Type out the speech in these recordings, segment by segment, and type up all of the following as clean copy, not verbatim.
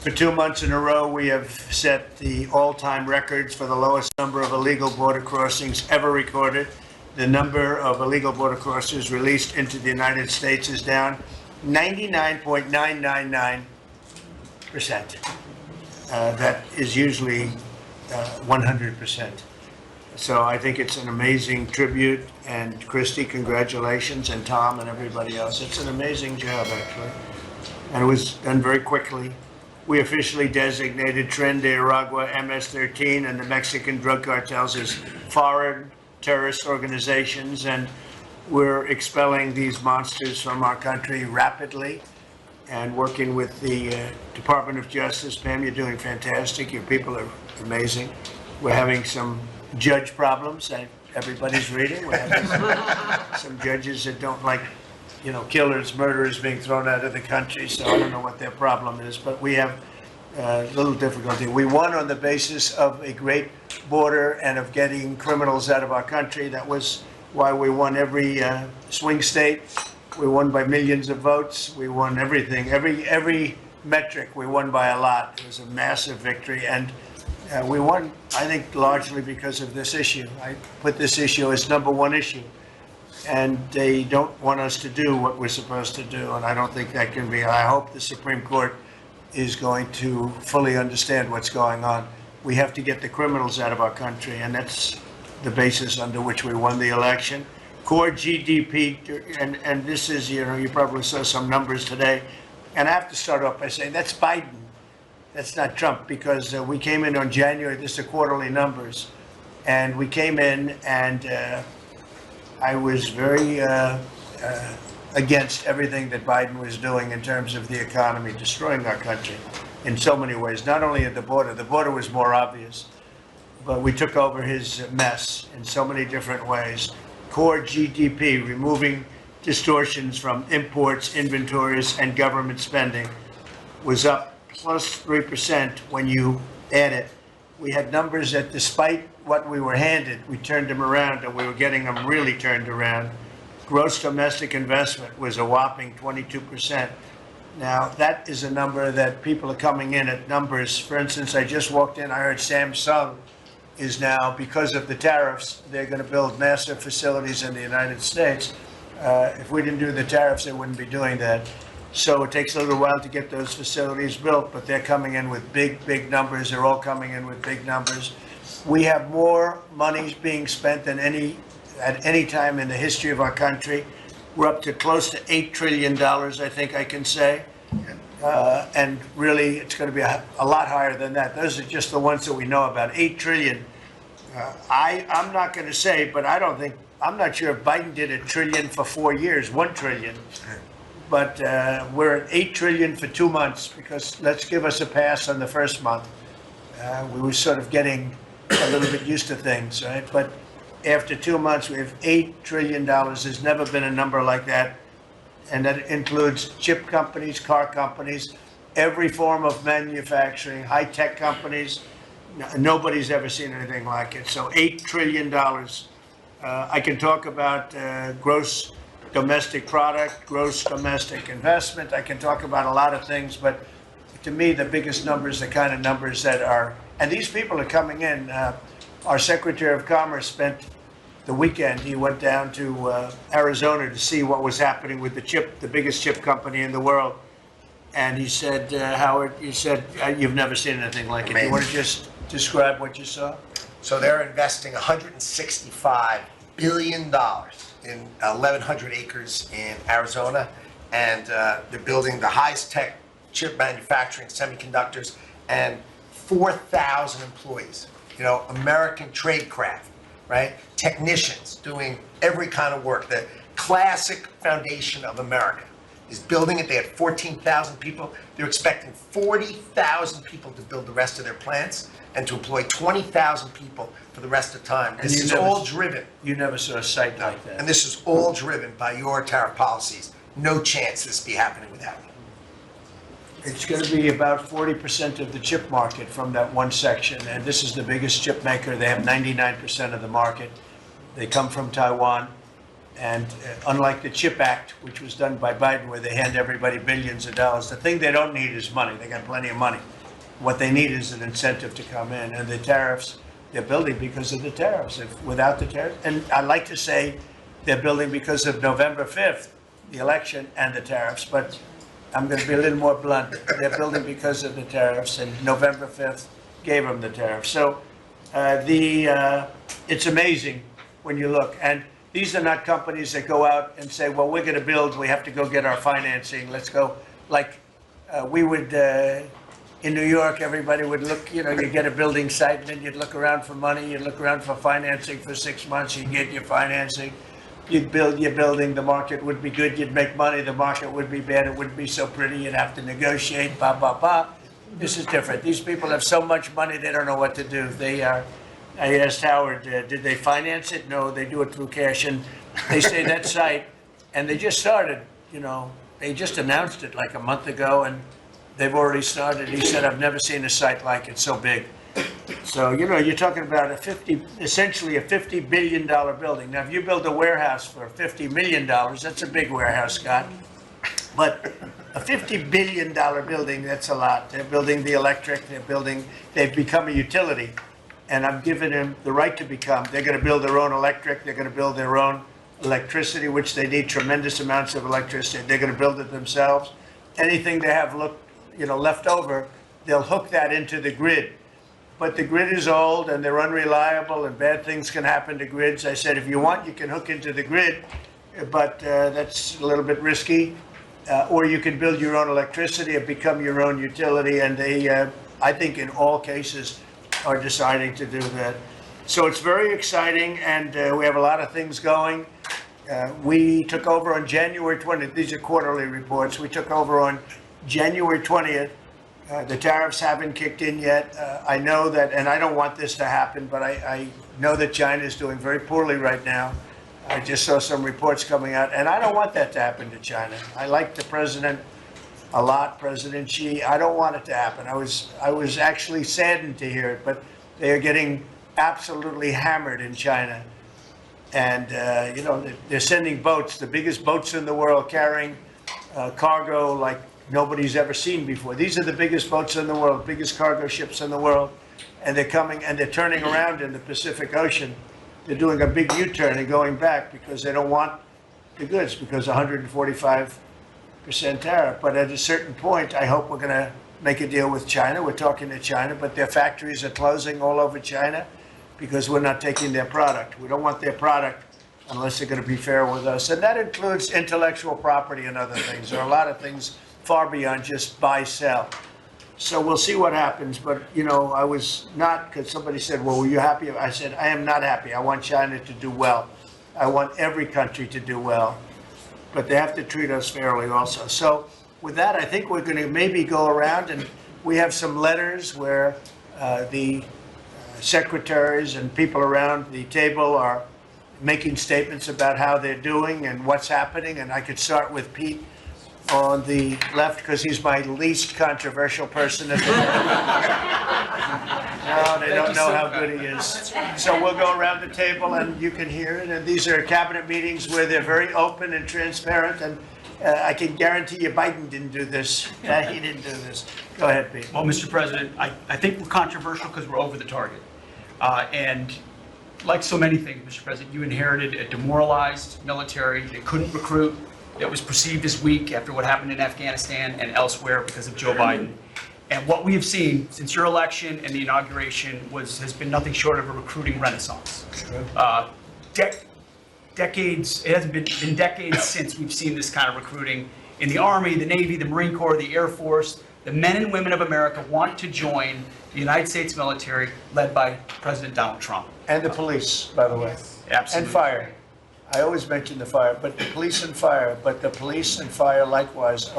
For 2 months in a row, we have set the all-time records for the lowest number of illegal border crossings ever recorded. The number of illegal border crossers released into the United States is down 99.999%. That is usually 100%. So I think it's an amazing tribute. And Kristi, congratulations, and Tom and everybody else. It's an amazing job, actually. And it was done very quickly. We officially designated Tren de Aragua, MS-13, and the Mexican drug cartels as foreign terrorist organizations, and we're expelling these monsters from our country rapidly and working with the Department of Justice. Pam, you're doing fantastic. Your people are amazing. We're having some judge problems that everybody's reading. We're having some judges that don't like, killers, murderers being thrown out of the country. So I don't know what their problem is, but we have a little difficulty. We won on the basis of a great border and of getting criminals out of our country. That was why we won every swing state. We won by millions of votes. We won everything. Every metric we won by a lot. It was a massive victory. And we won, I think, largely because of this issue. I put this issue as #1 issue. And they don't want us to do what we're supposed to do. And I don't think that can be. I hope the Supreme Court is going to fully understand what's going on. We have to get the criminals out of our country, and that's the basis under which we won the election. Core GDP, and this is, you probably saw some numbers today. And I have to start off by saying that's Biden. That's not Trump, because we came in on January, this is the quarterly numbers. And we came in and I was very against everything that Biden was doing in terms of the economy, destroying our country in so many ways. Not only at the border was more obvious, but we took over his mess in so many different ways. Core GDP, removing distortions from imports, inventories, and government spending, was up plus 3% when you add it. We had numbers that, despite what we were handed, we turned them around, and we were getting them really turned around. Gross domestic investment was a whopping 22%. Now, that is a number that people are coming in at numbers. For instance, I just walked in, I heard Samsung is now, because of the tariffs, they're going to build massive facilities in the United States. If we didn't do the tariffs, they wouldn't be doing that. So it takes a little while to get those facilities built, but they're coming in with big numbers. They're all coming in with big numbers. We have more money being spent than at any time in the history of our country. We're up to close to $8 trillion, I think I can say. And really, it's going to be a lot higher than that. Those are just the ones that we know about. 8 trillion. I'm not going to say, but I'm not sure if Biden did $1 trillion for 4 years, 1 trillion. But we're at 8 trillion for 2 months, because let's give us a pass on the first month. We were sort of getting a little bit used to things, right? But after 2 months, we have $8 trillion. There's never been a number like that. And that includes chip companies, car companies, every form of manufacturing, high-tech companies. Nobody's ever seen anything like it. So $8 trillion. I can talk about gross domestic product, gross domestic investment. I can talk about a lot of things, but to me, the biggest numbers, the kind of numbers that are, and these people are coming in. Our Secretary of Commerce spent the weekend. He went down to Arizona to see what was happening with the biggest chip company in the world. And he said, Howard, you've never seen anything like it. You want to just describe what you saw? So they're investing $165 billion in 1,100 acres in Arizona, and they're building the highest tech chip manufacturing, semiconductors, and 4,000 employees. American tradecraft, right? Technicians doing every kind of work. The classic foundation of America is building it. They had 14,000 people. They're expecting 40,000 people to build the rest of their plants and to employ 20,000 people for the rest of the time. This is all driven. You never saw a site like that. And this is all driven by your tariff policies. No chance this be happening without you. It's going to be about 40% of the chip market from that one section. And this is the biggest chip maker. They have 99% of the market. They come from Taiwan. And unlike the CHIP Act, which was done by Biden, where they hand everybody billions of dollars, the thing they don't need is money. They got plenty of money. What they need is an incentive to come in. And the tariffs, they're building because of the tariffs. If without the tariffs, and I like to say they're building because of November 5th, the election and the tariffs, but I'm going to be a little more blunt. They're building because of the tariffs, and November 5th gave them the tariffs. So it's amazing when you look. And these are not companies that go out and say, well, we're going to build, we have to go get our financing. Let's go. Like we would, in New York, everybody would look, you get a building site, and then you'd look around for money, you'd look around for financing for 6 months, you'd get your financing. You'd build your building, the market would be good, you'd make money, the market would be bad, it wouldn't be so pretty, you'd have to negotiate, blah, blah, blah. This is different. These people have so much money, they don't know what to do. I asked Howard, did they finance it? No, they do it through cash. And they say that site, and they just started, they just announced it like a month ago, and they've already started. He said, I've never seen a site like it so big. So, you're talking about essentially a $50 billion building. Now, if you build a warehouse for $50 million, that's a big warehouse, Scott. But a $50 billion building, that's a lot. They're building the electric, they've become a utility. And I'm giving them the right to become. They're going to build their own electric, they're going to build their own electricity, which they need tremendous amounts of electricity. They're going to build it themselves. Anything they have left over, they'll hook that into the grid. But the grid is old and they're unreliable and bad things can happen to grids. I said, if you want, you can hook into the grid, but that's a little bit risky. Or you can build your own electricity and become your own utility. And they, I think in all cases, are deciding to do that. So it's very exciting, and we have a lot of things going. We took over on January 20th. These are quarterly reports. We took over on January 20th. The tariffs haven't kicked in yet. I know that, and I don't want this to happen, but I know that China is doing very poorly right now. I just saw some reports coming out, and I don't want that to happen to China. I like the president a lot, President Xi. I don't want it to happen. I was actually saddened to hear it, but they are getting absolutely hammered in China. And, they're sending boats, the biggest boats in the world, carrying cargo like nobody's ever seen before. These are the biggest boats in the world, biggest cargo ships in the world. And they're coming and they're turning around in the Pacific Ocean. They're doing a big U-turn and going back because they don't want the goods, because 145% tariff. But at a certain point, I hope we're going to make a deal with China. We're talking to China, but their factories are closing all over China because we're not taking their product. We don't want their product unless they're going to be fair with us. And that includes intellectual property and other things. There are a lot of things far beyond just buy, sell. So we'll see what happens. But, I was not, because somebody said, well, were you happy? I said, I am not happy. I want China to do well. I want every country to do well. But they have to treat us fairly also. So with that, I think we're going to maybe go around, and we have some letters where the secretaries and people around the table are making statements about how they're doing and what's happening. And I could start with Pete on the left, because he's my least controversial person at the No, they don't know how good he is. So we'll go around the table and you can hear it. And these are cabinet meetings where they're very open and transparent. And I can guarantee you Biden didn't do this. He didn't do this. Go ahead, Pete. Well, Mr. President, I think we're controversial because we're over the target. And like so many things, Mr. President, you inherited a demoralized military that couldn't recruit, that was perceived as weak after what happened in Afghanistan and elsewhere because of Joe Biden. And what we have seen since your election and the inauguration has been nothing short of a recruiting renaissance. Decades, it hasn't been decades since we've seen this kind of recruiting in the Army, the Navy, the Marine Corps, the Air Force. The men and women of America want to join the United States military led by President Donald Trump. And the police, by the way. Absolutely. And fire. I always mention the fire, but the police and fire, likewise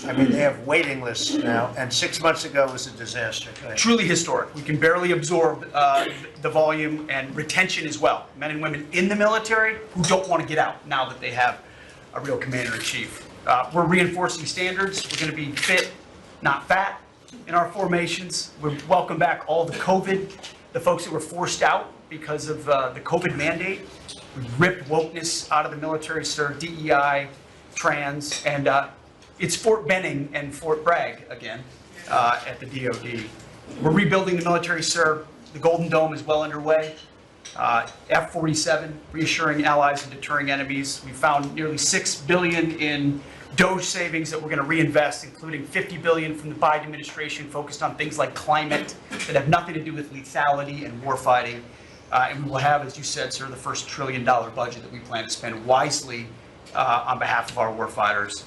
they have waiting lists now, and 6 months ago it was a disaster. Truly historic. We can barely absorb the volume and retention as well. Men and women in the military who don't want to get out now that they have a real commander-in-chief. We're reinforcing standards. We're going to be fit, not fat in our formations. We welcome back all the folks that were forced out because of the COVID mandate. We've ripped wokeness out of the military, sir, DEI, trans, and it's Fort Benning and Fort Bragg again at the DoD. We're rebuilding the military, sir. The Golden Dome is well underway. F-47, reassuring allies and deterring enemies. We found nearly $6 billion in DOGE savings that we're going to reinvest, including $50 billion from the Biden administration focused on things like climate that have nothing to do with lethality and warfighting. And we will have, as you said, sir, the first $1 trillion budget that we plan to spend wisely on behalf of our warfighters.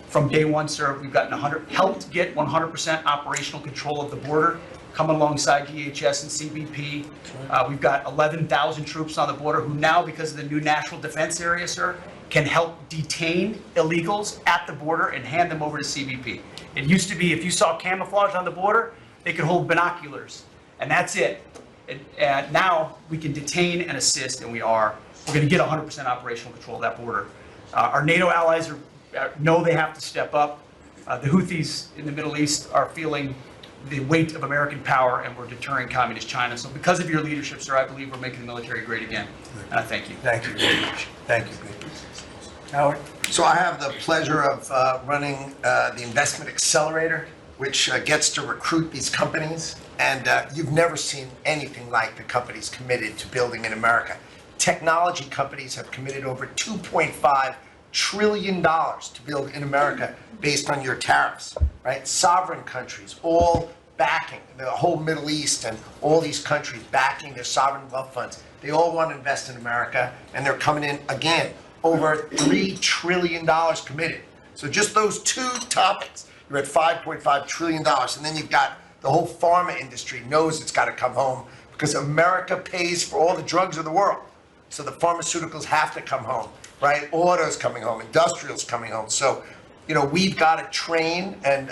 From day one, sir, we've helped get 100% operational control of the border, coming alongside DHS and CBP. We've got 11,000 troops on the border who now, because of the new national defense area, sir, can help detain illegals at the border and hand them over to CBP. It used to be if you saw camouflage on the border, they could hold binoculars, and that's it. And now we can detain and assist, and we are. We're going to get 100% operational control of that border. Our NATO allies know they have to step up. The Houthis in the Middle East are feeling the weight of American power, and we're deterring communist China. So because of your leadership, sir, I believe we're making the military great again. And I thank you. Thank you very much. Thank you, Peter. Howard? So I have the pleasure of running the Investment Accelerator, which gets to recruit these companies. And you've never seen anything like the companies committed to building in America. Technology companies have committed over $2.5 trillion to build in America based on your tariffs, right? Sovereign countries all backing, the whole Middle East and all these countries backing their sovereign wealth funds. They all want to invest in America, and they're coming in again, over $3 trillion committed. So just those two topics, you're at $5.5 trillion. And then you've got the whole pharma industry knows it's got to come home because America pays for all the drugs of the world. So the pharmaceuticals have to come home, right? Auto's coming home, industrial's coming home. So, you know, we've got to train, and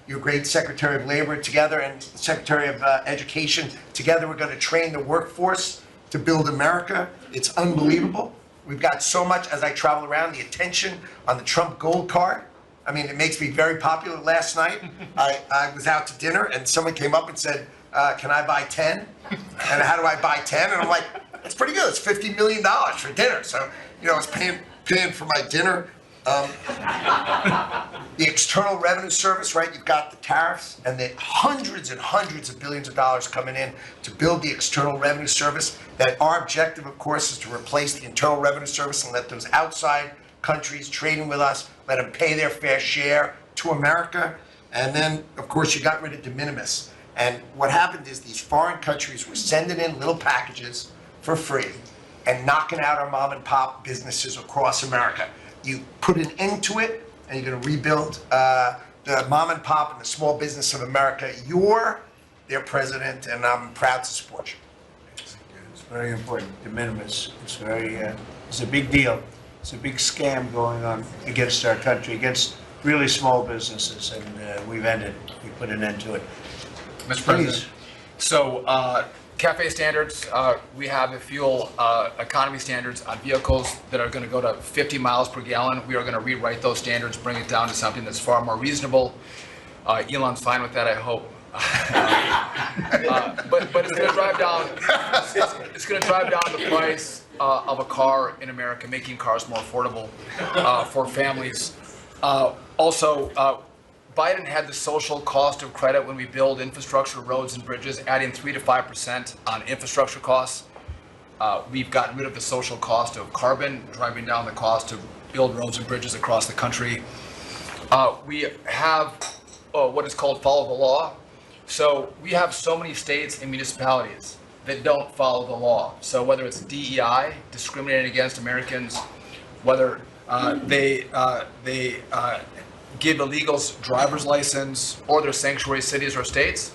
your great Secretary of Labor together and Secretary of Education together, we're going to train the workforce to build America. It's unbelievable. We've got so much, as I travel around, the attention on the Trump Gold Card. I mean, it makes me very popular. Last night, I was out to dinner, and someone came up and said, can I buy 10? And how do I buy 10? And I'm like, it's pretty good. It's $50 million for dinner. So, you know, I was paying for my dinner. The External Revenue Service, right? You've got the tariffs and the hundreds and hundreds of billions of dollars coming in to build the External Revenue Service. That our objective, of course, is to replace the Internal Revenue Service and let those outside countries trading with us, let them pay their fair share to America. And then, of course, you got rid of de minimis. And what happened is these foreign countries were sending in little packages for free and knocking out our mom and pop businesses across America. You put an end to it, and you're going to rebuild the mom and pop and the small business of America. You're their president, and I'm proud to support you. It's very important. De minimis. It's a big deal. It's a big scam going on against our country, against really small businesses, and we put an end to it. Mr. President, so CAFE standards, we have the fuel economy standards on vehicles that are going to go to 50 miles per gallon. We are going to rewrite those standards, bring it down to something that's far more reasonable. Elon's fine with that, I hope. But it's going to drive down. It's going to drive down the price of a car in America, making cars more affordable for families. Also, Biden had the social cost of credit when we build infrastructure, roads and bridges, adding 3 to 5% on infrastructure costs. We've gotten rid of the social cost of carbon, driving down the cost to build roads and bridges across the country. We have what is called follow the law. So we have so many states and municipalities that don't follow the law. So whether it's DEI, discriminating against Americans, whether they give illegals driver's license, or their sanctuary cities or states,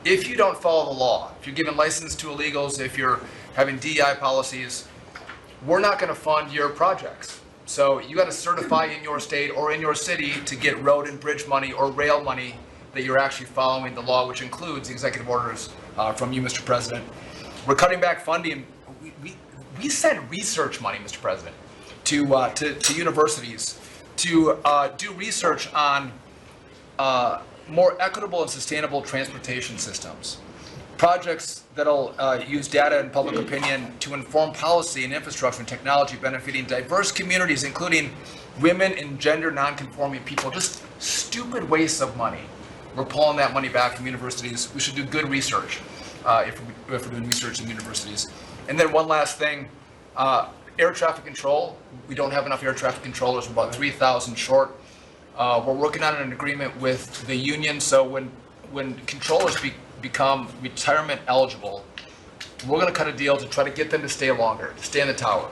if you don't follow the law, if you're giving license to illegals, if you're having DEI policies, we're not going to fund your projects. So you got to certify in your state or in your city to get road and bridge money or rail money that you're actually following the law, which includes executive orders from you, Mr. President. We're cutting back funding. We send research money, Mr. President, to universities to do research on more equitable and sustainable transportation systems. Projects that'll use data and public opinion to inform policy and infrastructure and technology benefiting diverse communities, including women and gender non-conforming people. Just stupid wastes of money. We're pulling that money back from universities. We should do good research if we're doing research in universities. And then one last thing, air traffic control. We don't have enough air traffic controllers. We're about 3,000 short. We're working on an agreement with the union, so when controllers become retirement eligible, we're going to cut a deal to try to get them to stay longer, to stay in the tower.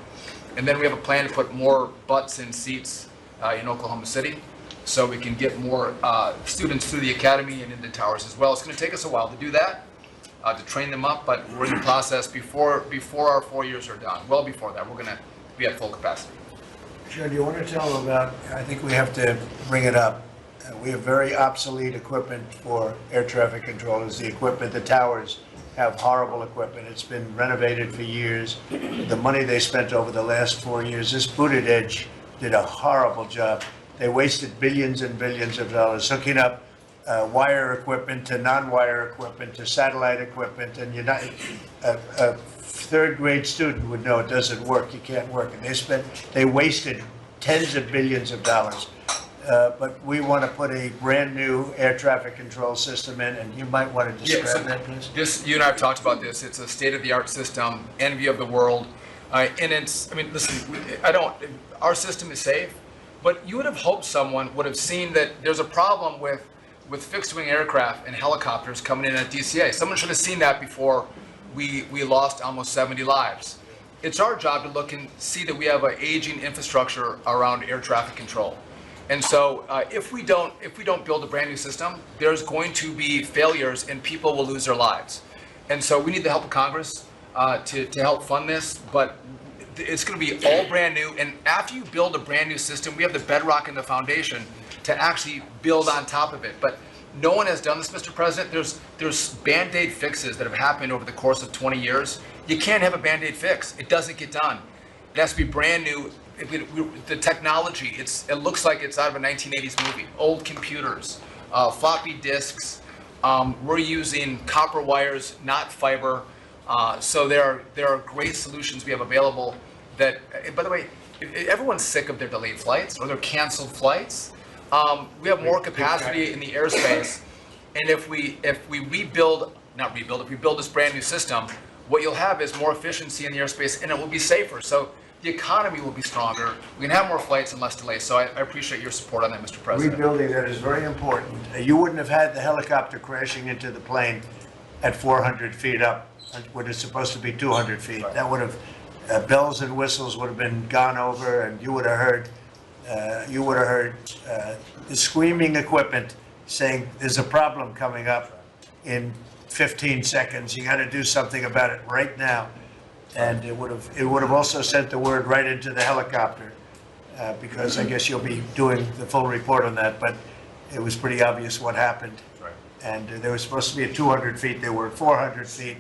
And then we have a plan to put more butts in seats in Oklahoma City, so we can get more students through the academy and into towers as well. It's going to take us a while to do that, to train them up, but we're in the process before our 4 years are done. Well before that, we're going to be at full capacity. Sure, do you want to tell them about, I think we have to bring it up. We have very obsolete equipment for air traffic controllers. The equipment, the towers have horrible equipment. It's been renovated for years. The money they spent over the last 4 years, this Buttigieg did a horrible job. They wasted billions and billions of dollars hooking up wire equipment to non-wire equipment to satellite equipment, and a third grade student would know it doesn't work. You can't work. And they wasted tens of billions of dollars. But we want to put a brand new air traffic control system in, and you might want to describe that, please. You and I have talked about this. It's a state-of-the-art system, envy of the world, and listen, our system is safe, but you would have hoped someone would have seen that there's a problem with fixed-wing aircraft and helicopters coming in at DCA. Someone should have seen that before we lost almost 70 lives. It's our job to look and see that we have an aging infrastructure around air traffic control. And so if we don't build a brand new system, there's going to be failures and people will lose their lives. And so we need the help of Congress to help fund this, but it's going to be all brand new. And after you build a brand new system, we have the bedrock and the foundation to actually build on top of it. But no one has done this, Mr. President. There's Band-Aid fixes that have happened over the course of 20 years. You can't have a Band-Aid fix. It doesn't get done. It has to be brand new. The technology, it looks like it's out of a 1980s movie. Old computers, floppy disks. We're using copper wires, not fiber. So there are great solutions we have available that, by the way, everyone's sick of their delayed flights or their canceled flights. We have more capacity in the airspace, and if we build this brand new system, what you'll have is more efficiency in the airspace, and it will be safer. So the economy will be stronger. We can have more flights and less delays. So I appreciate your support on that, Mr. President. Rebuilding that is very important. You wouldn't have had the helicopter crashing into the plane at 400 feet up when it's supposed to be 200 feet. Right. That would have, bells and whistles would have been gone over, and you would have heard the screaming equipment saying, there's a problem coming up in 15 seconds. You got to do something about it right now. And it would have also sent the word right into the helicopter, because I guess you'll be doing the full report on that, but it was pretty obvious what happened. Right. And they were supposed to be at 200 feet, they were at 400 feet,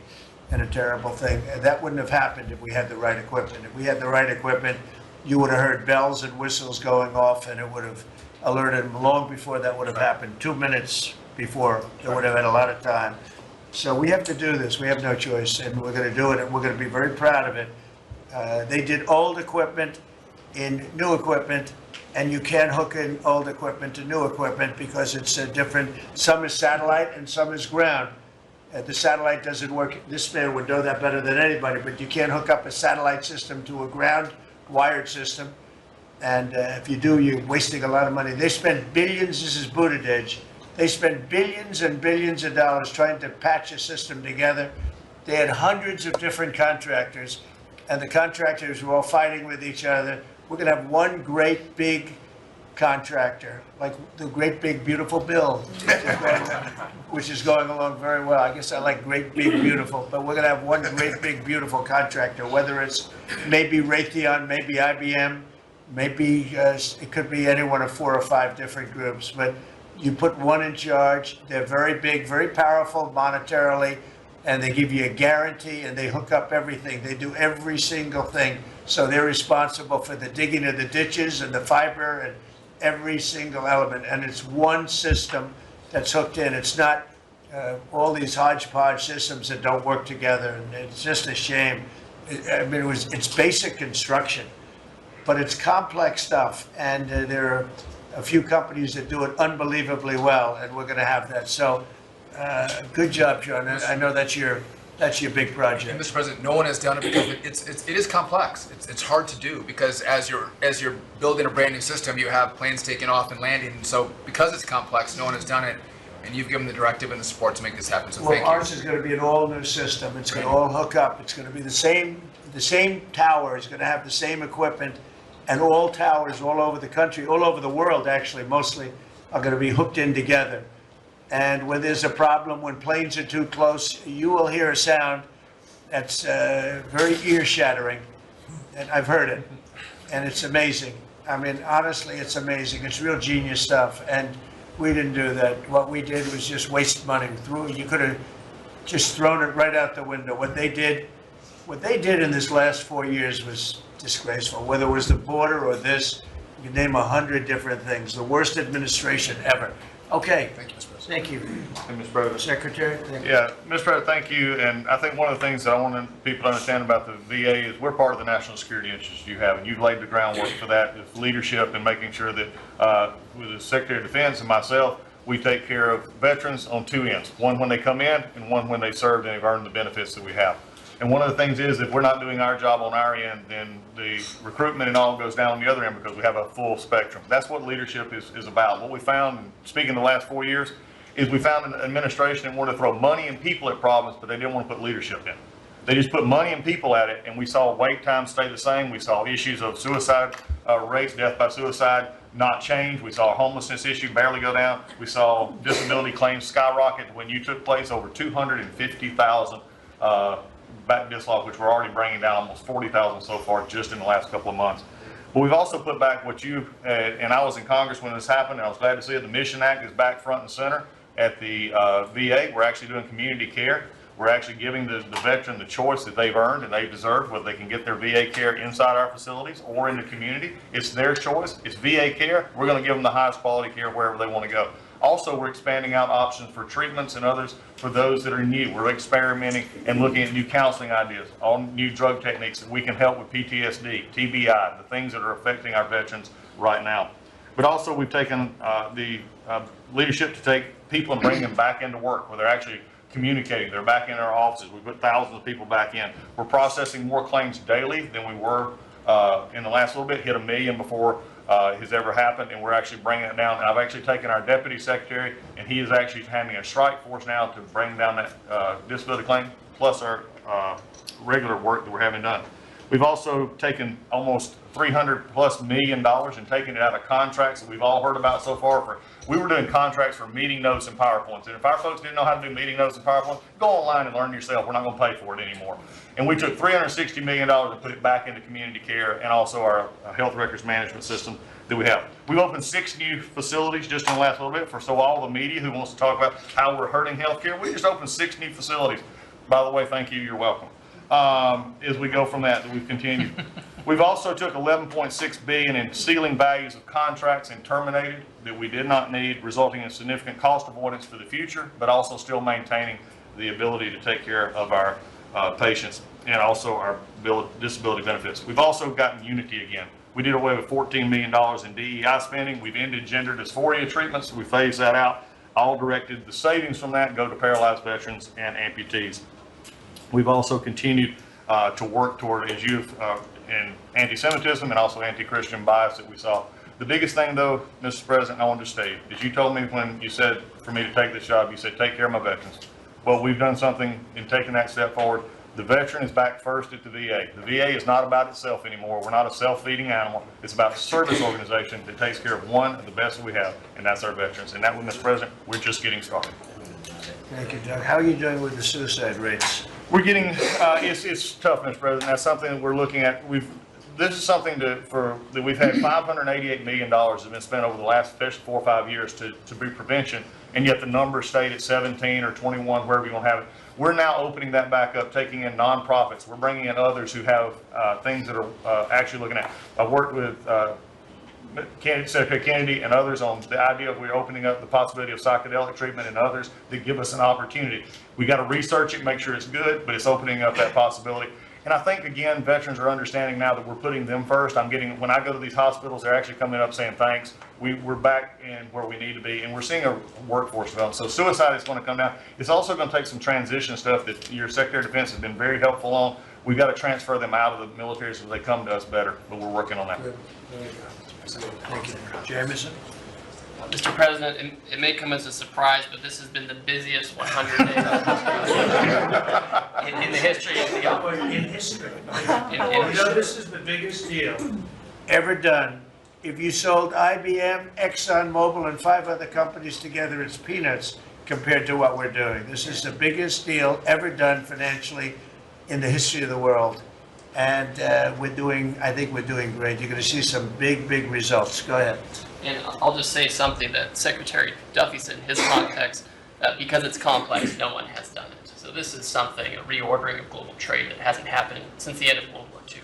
and a terrible thing. And that wouldn't have happened if we had the right equipment. If we had the right equipment, you would have heard bells and whistles going off, and it would have alerted them long before that would have happened. 2 minutes before, they would have had a lot of time. So we have to do this. We have no choice, and we're going to do it, and we're going to be very proud of it. They did old equipment in new equipment, and you can't hook in old equipment to new equipment because it's different. Some is satellite and some is ground. The satellite doesn't work. This man would know that better than anybody, but you can't hook up a satellite system to a ground wired system. And if you do, you're wasting a lot of money. They spent billions. This is Buttigieg. They spent billions and billions of dollars trying to patch a system together. They had hundreds of different contractors, and the contractors were all fighting with each other. We're going to have one great big contractor, like the great big beautiful bill, which is going along very well. I guess I like great big beautiful, but we're going to have one great big beautiful contractor, whether it's maybe Raytheon, maybe IBM, maybe it could be any one of 4 or 5 different groups, but you put one in charge. They're very big, very powerful monetarily, and they give you a guarantee, and they hook up everything. They do every single thing. So they're responsible for the digging of the ditches and the fiber and every single element. And it's one system that's hooked in. It's not all these hodgepodge systems that don't work together, and it's just a shame. I mean, it's basic construction, but it's complex stuff, and there are a few companies that do it unbelievably well, and we're going to have that. So, good job, John. I know that's your big And project. Mr. President, no one has done it because it is complex. It's hard to do because as you're building a brand new system, you have planes taking off and landing. And so because it's complex, no one has done it, and you've given the directive and the support to make this happen. So Well, thank you. ours is going to be an all-new system. It's going to all hook up. It's going to be the same tower is going to have the same equipment, and all towers all over the country, all over the world, actually, mostly, are going to be hooked in together. And when there's a problem, when planes are too close, you will hear a sound that's very ear-shattering, and I've heard it, and it's amazing. I mean, honestly, it's amazing. It's real genius stuff, and we didn't do that. What we did was just waste money. You could have just thrown it right out the window. What they did in this last 4 years was disgraceful. Whether it was the border or this, you can name 100 different things. The worst administration ever. Okay. Thank you, Mr. President. Thank you. Mr. President. Secretary? Thank you. Yeah, Mr. President, thank you. And I think one of the things that I want people to understand about the VA is we're part of the national security interests you have, and you've laid the groundwork for that with leadership and making sure that with the Secretary of Defense and myself, we take care of veterans on two ends, one when they come in and one when they served and have earned the benefits that we have. And one of the things is if we're not doing our job on our end, then the recruitment and all goes down on the other end because we have a full spectrum. That's what leadership is about. What we found, speaking the last 4 years, is we found an administration that wanted to throw money and people at problems, but they didn't want to put leadership in. They just put money and people at it, and we saw wait times stay the same. We saw issues of suicide rates, death by suicide, not change. We saw a homelessness issue barely go down. We saw disability claims skyrocket. When you took place, over 250,000 back dislodge, which we're already bringing down almost 40,000 so far just in the last couple of months. But we've also put back what you, and I was in Congress when this happened, and I was glad to see it. The Mission Act is back front and center at the VA. We're actually doing community care. We're actually giving the veteran the choice that they've earned and they've deserved, whether they can get their VA care inside our facilities or in the community. It's their choice. It's VA care. We're going to give them the highest quality care wherever they want to go. Also, we're expanding out options for treatments and others for those that are new. We're experimenting and looking at new counseling ideas, all new drug techniques that we can help with PTSD, TBI, the things that are affecting our veterans right now. But also, we've taken the leadership to take people and bring them back into work where they're actually communicating. They're back in our offices. We put thousands of people back in. We're processing more claims daily than we were in the last little bit, hit 1 million before has ever happened, and we're actually bringing it down. And I've actually taken our deputy secretary, and he is actually having a strike force now to bring down that disability claim, plus our regular work that we're having done. We've also taken almost $300+ million and taken it out of contracts that we've all heard about so far. We were doing contracts for meeting notes and PowerPoints. And if our folks didn't know how to do meeting notes and PowerPoints, go online and learn yourself. We're not going to pay for it anymore. And we took $360 million and put it back into community care and also our health records management system that we have. We've opened 6 new facilities just in the last little bit so all the media who wants to talk about how we're hurting healthcare, we just opened 6 new facilities. By the way, thank you. You're welcome. As we go from that we've continued. We've also took $11.6 billion in ceiling values of contracts and terminated that we did not need, resulting in significant cost avoidance for the future, but also still maintaining the ability to take care of our patients and also our disability benefits. We've also gotten unity again. We did away with $14 million in DEI spending. We've ended gender dysphoria treatments. We phased that out. All directed the savings from that go to paralyzed veterans and amputees. We've also continued to work toward, as you've, in anti-Semitism and also anti-Christian bias that we saw. The biggest thing, though, Mr. President, I wanted to state, is you told me when you said for me to take this job, you said, take care of my veterans. Well, we've done something in taking that step forward. The veteran is back first at the VA. The VA is not about itself anymore. We're not a self-feeding animal. It's about a service organization that takes care of one of the best that we have, and that's our veterans. And that one, Mr. President, we're just getting started. Thank you, Doug. How are you doing with the suicide rates? We're getting, it's tough, Mr. President. That's something that we're looking at. This is something that we've had $588 million that's been spent over the last 4 or 5 years to be prevention, and yet the numbers stayed at 17 or 21, wherever you want to have it. We're now opening that back up, taking in nonprofits. We're bringing in others who have things that are actually looking at. I've worked with Secretary Kennedy and others on the idea of we're opening up the possibility of psychedelic treatment and others that give us an opportunity. We got to research it, make sure it's good, but it's opening up that possibility. And I think, again, veterans are understanding now that we're putting them first. When I go to these hospitals, they're actually coming up saying, thanks, we're back in where we need to be, and we're seeing a workforce development. So suicide is going to come down. It's also going to take some transition stuff that your Secretary of Defense has been very helpful on. We've got to transfer them out of the military so they come to us better, but we're working on that. Thank you. Jameson? Mr. President, it may come as a surprise, but this has been the busiest 100 days in the history of the office. In history. In This is the biggest deal ever done. If you sold IBM, ExxonMobil, and 5 other companies together, it's peanuts compared to what we're doing. This is the biggest deal ever done financially in the history of the world. And I think we're doing great. You're going to see some big, big results. Go ahead. And I'll just say something that Secretary Duffy said in his context, because it's complex, no one has done it. So this is something, a reordering of global trade that hasn't happened since the end of World War II.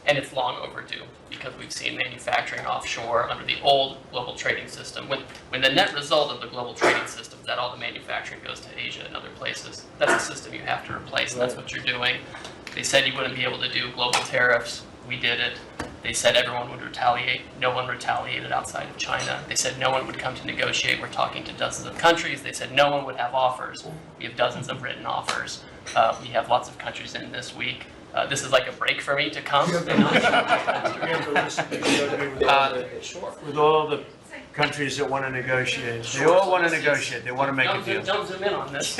And it's long overdue because we've seen manufacturing offshore under the old global trading system. When the net result of the global trading system is that all the manufacturing goes to Asia and other places, that's a system you have to replace, and that's what you're doing. They said you wouldn't be able to do global tariffs. We did it. They said everyone would retaliate. No one retaliated outside of China. They said no one would come to negotiate. We're talking to dozens of countries. They said no one would have offers. We have dozens of written offers. We have lots of countries in this week. This is like a break for me to come. With all the countries that want to negotiate. They all want to negotiate. They want to make a deal. Don't zoom in on this.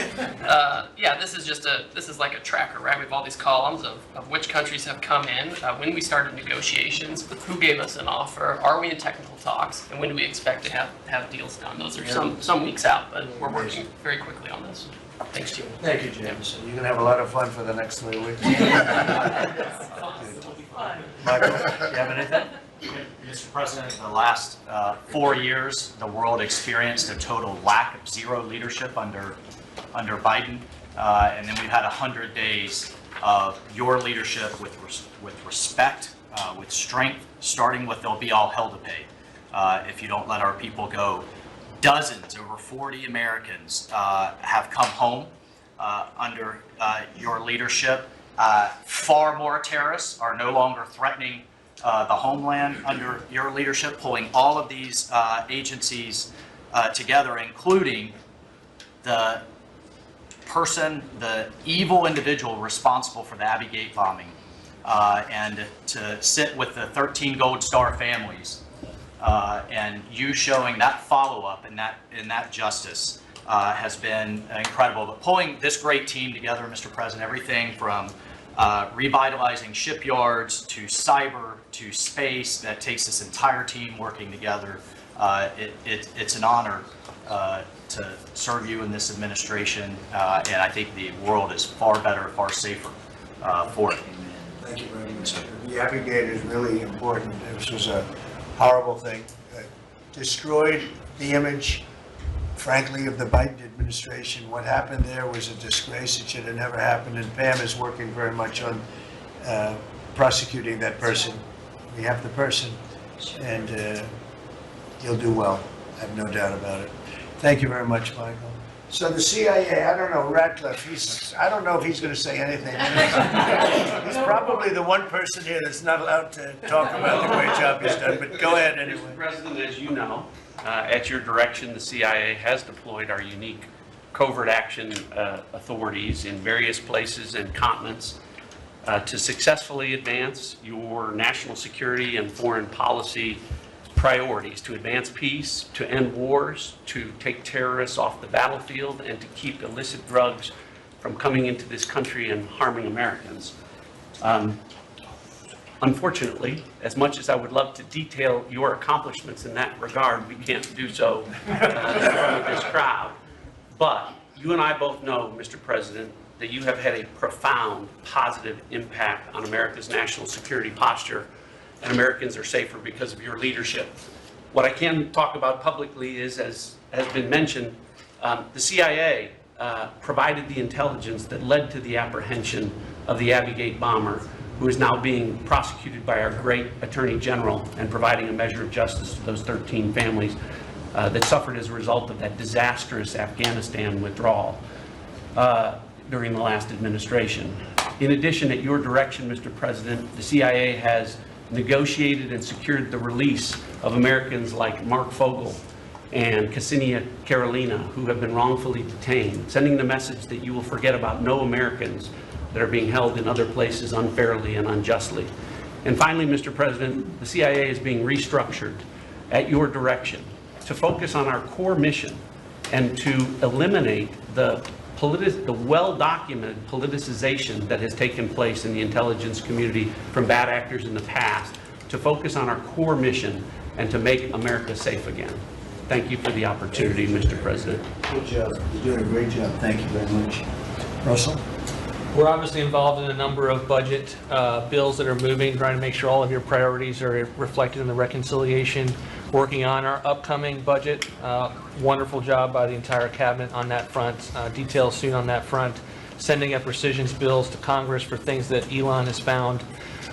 Yeah, this is like a tracker, right? We have all these columns of which countries have come in, when we started negotiations, who gave us an offer, are we in technical talks, and when do we expect to have deals done? Those are some weeks out, but we're working very quickly on this. Thanks, Jim. Thank you, Jameson. You're going to have a lot of fun for the next 3 weeks. Michael, do you have anything? Mr. President, the last 4 years, the world experienced a total lack of zero leadership under Biden, and then we've had 100 days of your leadership with respect, with strength, starting with there'll be all hell to pay if you don't let our people go. Dozens, over 40 Americans have come home under your leadership. Far more terrorists are no longer threatening the homeland under your leadership, pulling all of these agencies together, including the evil individual responsible for the Abbey Gate bombing, and to sit with the 13 Gold Star families, and you showing that follow-up and that justice has been incredible. But pulling this great team together, Mr. President, everything from revitalizing shipyards to cyber to space, that takes this entire team working together. It's an honor to serve you in this administration, and I think the world is far better, far safer for it. Thank you very much. The Abbey Gate is really important. This was a horrible thing. Destroyed the image, frankly, of the Biden administration. What happened there was a disgrace. It should have never happened, and Pam is working very much on prosecuting that person. We have the person, and he'll do well. I have no doubt about it. Thank you very much, Michael. So the CIA, I don't know, Ratcliffe, I don't know if he's going to say anything. He's probably the one person here that's not allowed to talk about the great job he's done, but go ahead anyway. Mr. President, as you know, at your direction, the CIA has deployed our unique covert action authorities in various places and continents to successfully advance your national security and foreign policy priorities, to advance peace, to end wars, to take terrorists off the battlefield, and to keep illicit drugs from coming into this country and harming Americans. Unfortunately, as much as I would love to detail your accomplishments in that regard, we can't do so in front of this crowd. But you and I both know, Mr. President, that you have had a profound positive impact on America's national security posture, and Americans are safer because of your leadership. What I can talk about publicly is, as has been mentioned, the CIA provided the intelligence that led to the apprehension of the Abbey Gate bomber who is now being prosecuted by our great Attorney General and providing a measure of justice to those 13 families that suffered as a result of that disastrous Afghanistan withdrawal during the last administration. In addition, at your direction, Mr. President, the CIA has negotiated and secured the release of Americans like Mark Fogel and Ksenia Karolina, who have been wrongfully detained, sending the message that you will forget about no Americans that are being held in other places unfairly and unjustly. And finally, Mr. President, the CIA is being restructured at your direction to focus on our core mission and to eliminate the well-documented politicization that has taken place in the intelligence community from bad actors in the past, to focus on our core mission and to make America safe again. Thank you for the opportunity, Mr. President. Good job. You're doing a great job. Thank you very much. Russell? We're obviously involved in a number of budget bills that are moving, trying to make sure all of your priorities are reflected in the reconciliation, working on our upcoming budget. Wonderful job by the entire cabinet on that front. Details soon on that front. Sending up rescissions bills to Congress for things that Elon has found.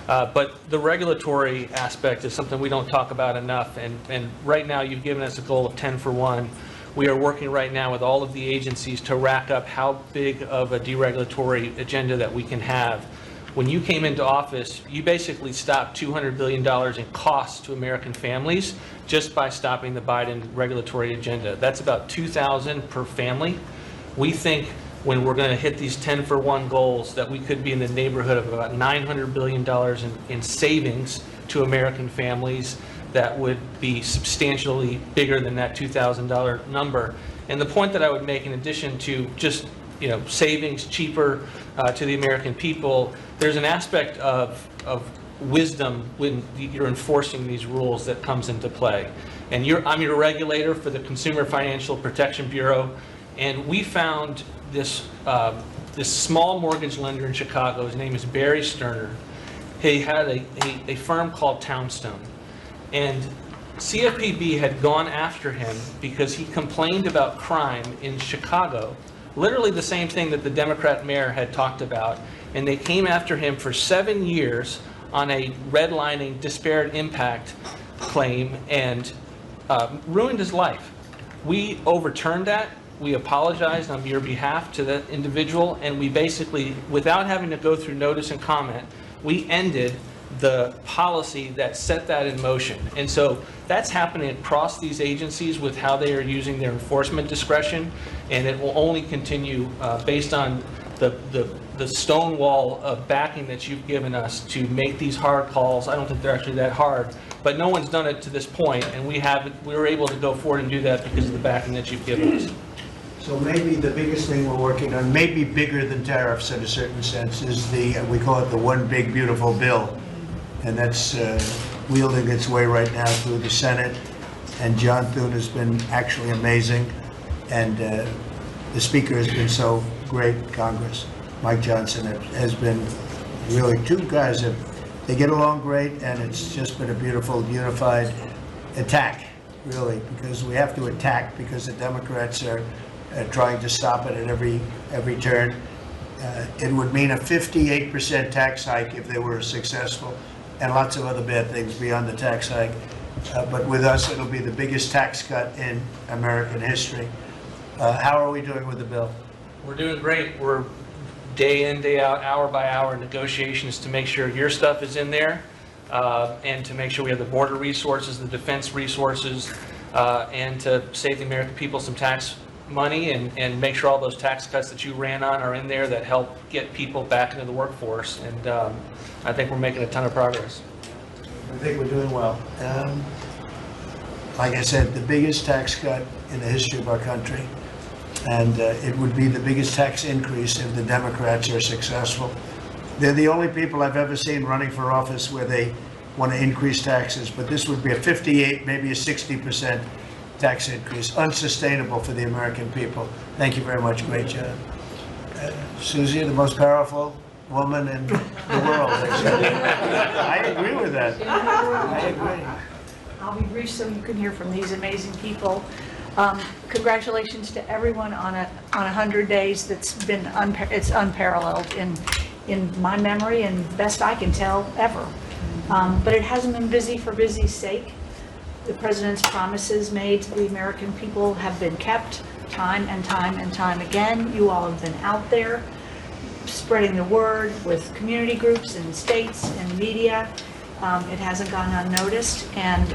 But the regulatory aspect is something we don't talk about enough. And right now you've given us a goal of 10 for 1. We are working right now with all of the agencies to rack up how big of a deregulatory agenda that we can have. When you came into office, you basically stopped $200 billion in costs to American families just by stopping the Biden regulatory agenda. That's about $2,000 per family. We think when we're going to hit these 10 for 1 goals that we could be in the neighborhood of about $900 billion in savings to American families that would be substantially bigger than that $2,000 number. And the point that I would make, in addition to just savings cheaper to the American people, there's an aspect of wisdom when you're enforcing these rules that comes into play. And I'm your regulator for the Consumer Financial Protection Bureau, and we found this small mortgage lender in Chicago. His name is Barry Sterner. He had a firm called Townstone. And CFPB had gone after him because he complained about crime in Chicago, literally the same thing that the Democrat mayor had talked about. And they came after him for 7 years on a redlining disparate impact claim and ruined his life. We overturned that. We apologized on your behalf to that individual, and we basically, without having to go through notice and comment, we ended the policy that set that in motion. And so that's happening across these agencies with how they are using their enforcement discretion, and it will only continue based on the stonewall of backing that you've given us to make these hard calls. I don't think they're actually that hard, but no one's done it to this point, and we were able to go forward and do that because of the backing that you've given us. So maybe the biggest thing we're working on, maybe bigger than tariffs in a certain sense, is we call it the one big beautiful bill. And that's wielding its way right now through the Senate. And John Thune has been actually amazing. And the Speaker has been so great, Congress. Mike Johnson has been really two guys that they get along great, and it's just been a beautiful, unified attack, really, because we have to attack because the Democrats are trying to stop it at every turn. It would mean a 58% tax hike if they were successful, and lots of other bad things beyond the tax hike. But with us, it'll be the biggest tax cut in American history. How are we doing with the bill? We're doing great. We're day in, day out, hour by hour negotiations to make sure your stuff is in there, and to make sure we have the border resources, the defense resources, and to save the American people some tax money and make sure all those tax cuts that you ran on are in there that help get people back into the workforce. And I think we're making a ton of progress. I think we're doing well. Like I said, the biggest tax cut in the history of our country. And it would be the biggest tax increase if the Democrats are successful. They're the only people I've ever seen running for office where they want to increase taxes, but this would be a 58, maybe a 60% tax increase, unsustainable for the American people. Thank you very much. Great job. Susie, the most powerful woman in the world. I agree with that. I agree. I'll be brief so you can hear from these amazing people. Congratulations to everyone on 100 days. That's been it's unparalleled in my memory and best I can tell, ever. But it hasn't been busy for busy's sake. The president's promises made to the American people have been kept time and time and time again. You all have been out there spreading the word with community groups and states and media. It hasn't gone unnoticed, and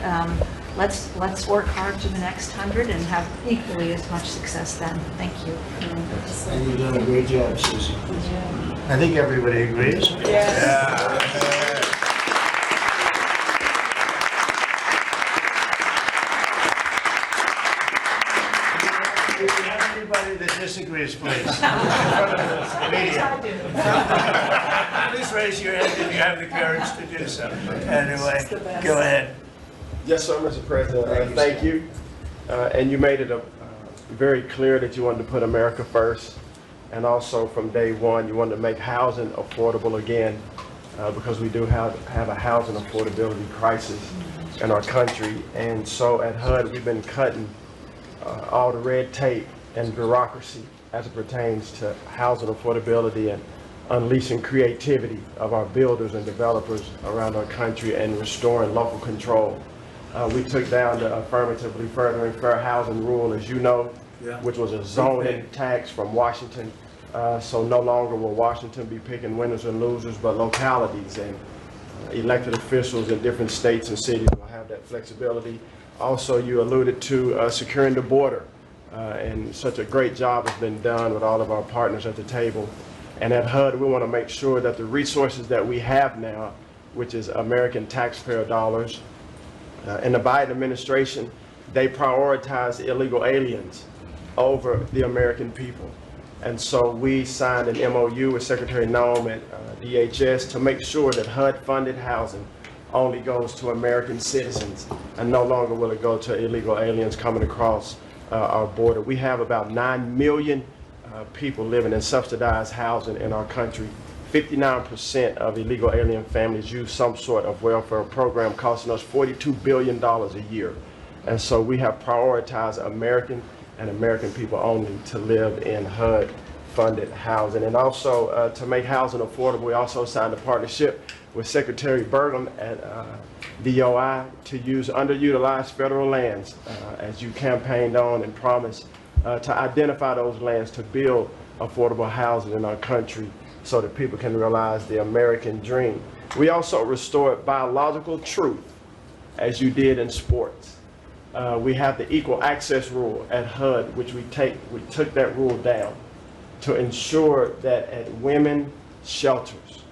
let's work hard to the next 100 and have equally as much success then. Thank you. And you've done a great job, Susie. I think everybody agrees. If you have anybody that disagrees, please. In front of the media. Please raise your hand if you have the courage to do so. Anyway, go ahead. Yes, sir, Mr. President. Thank you. And you made it very clear that you wanted to put America first. And also from day one, you wanted to make housing affordable again, because we do have a housing affordability crisis in our country. And so at HUD, we've been cutting all the red tape and bureaucracy as it pertains to housing affordability and unleashing creativity of our builders and developers around our country and restoring local control. We took down the affirmatively furthering fair housing rule, as you know, which was a zoning tax from Washington. So no longer will Washington be picking winners and losers, but localities and elected officials in different states and cities will have that flexibility. Also, you alluded to securing the border, and such a great job has been done with all of our partners at the table. And at HUD, we want to make sure that the resources that we have now, which is American taxpayer dollars, in the Biden administration, they prioritize illegal aliens over the American people. And so we signed an MOU with Secretary Noem at DHS to make sure that HUD-funded housing only goes to American citizens, and no longer will it go to illegal aliens coming across our border. We have about 9 million people living in subsidized housing in our country. 59% of illegal alien families use some sort of welfare program, costing us $42 billion a year. And so we have prioritized American and American people only to live in HUD-funded housing. And also to make housing affordable, we also signed a partnership with Secretary Burgum at DOI to use underutilized federal lands, as you campaigned on and promised, to identify those lands to build affordable housing in our country so that people can realize the American dream. We also restored biological truth, as you did in sports. We have the equal access rule at HUD, which we took that rule down to ensure that at women shelters,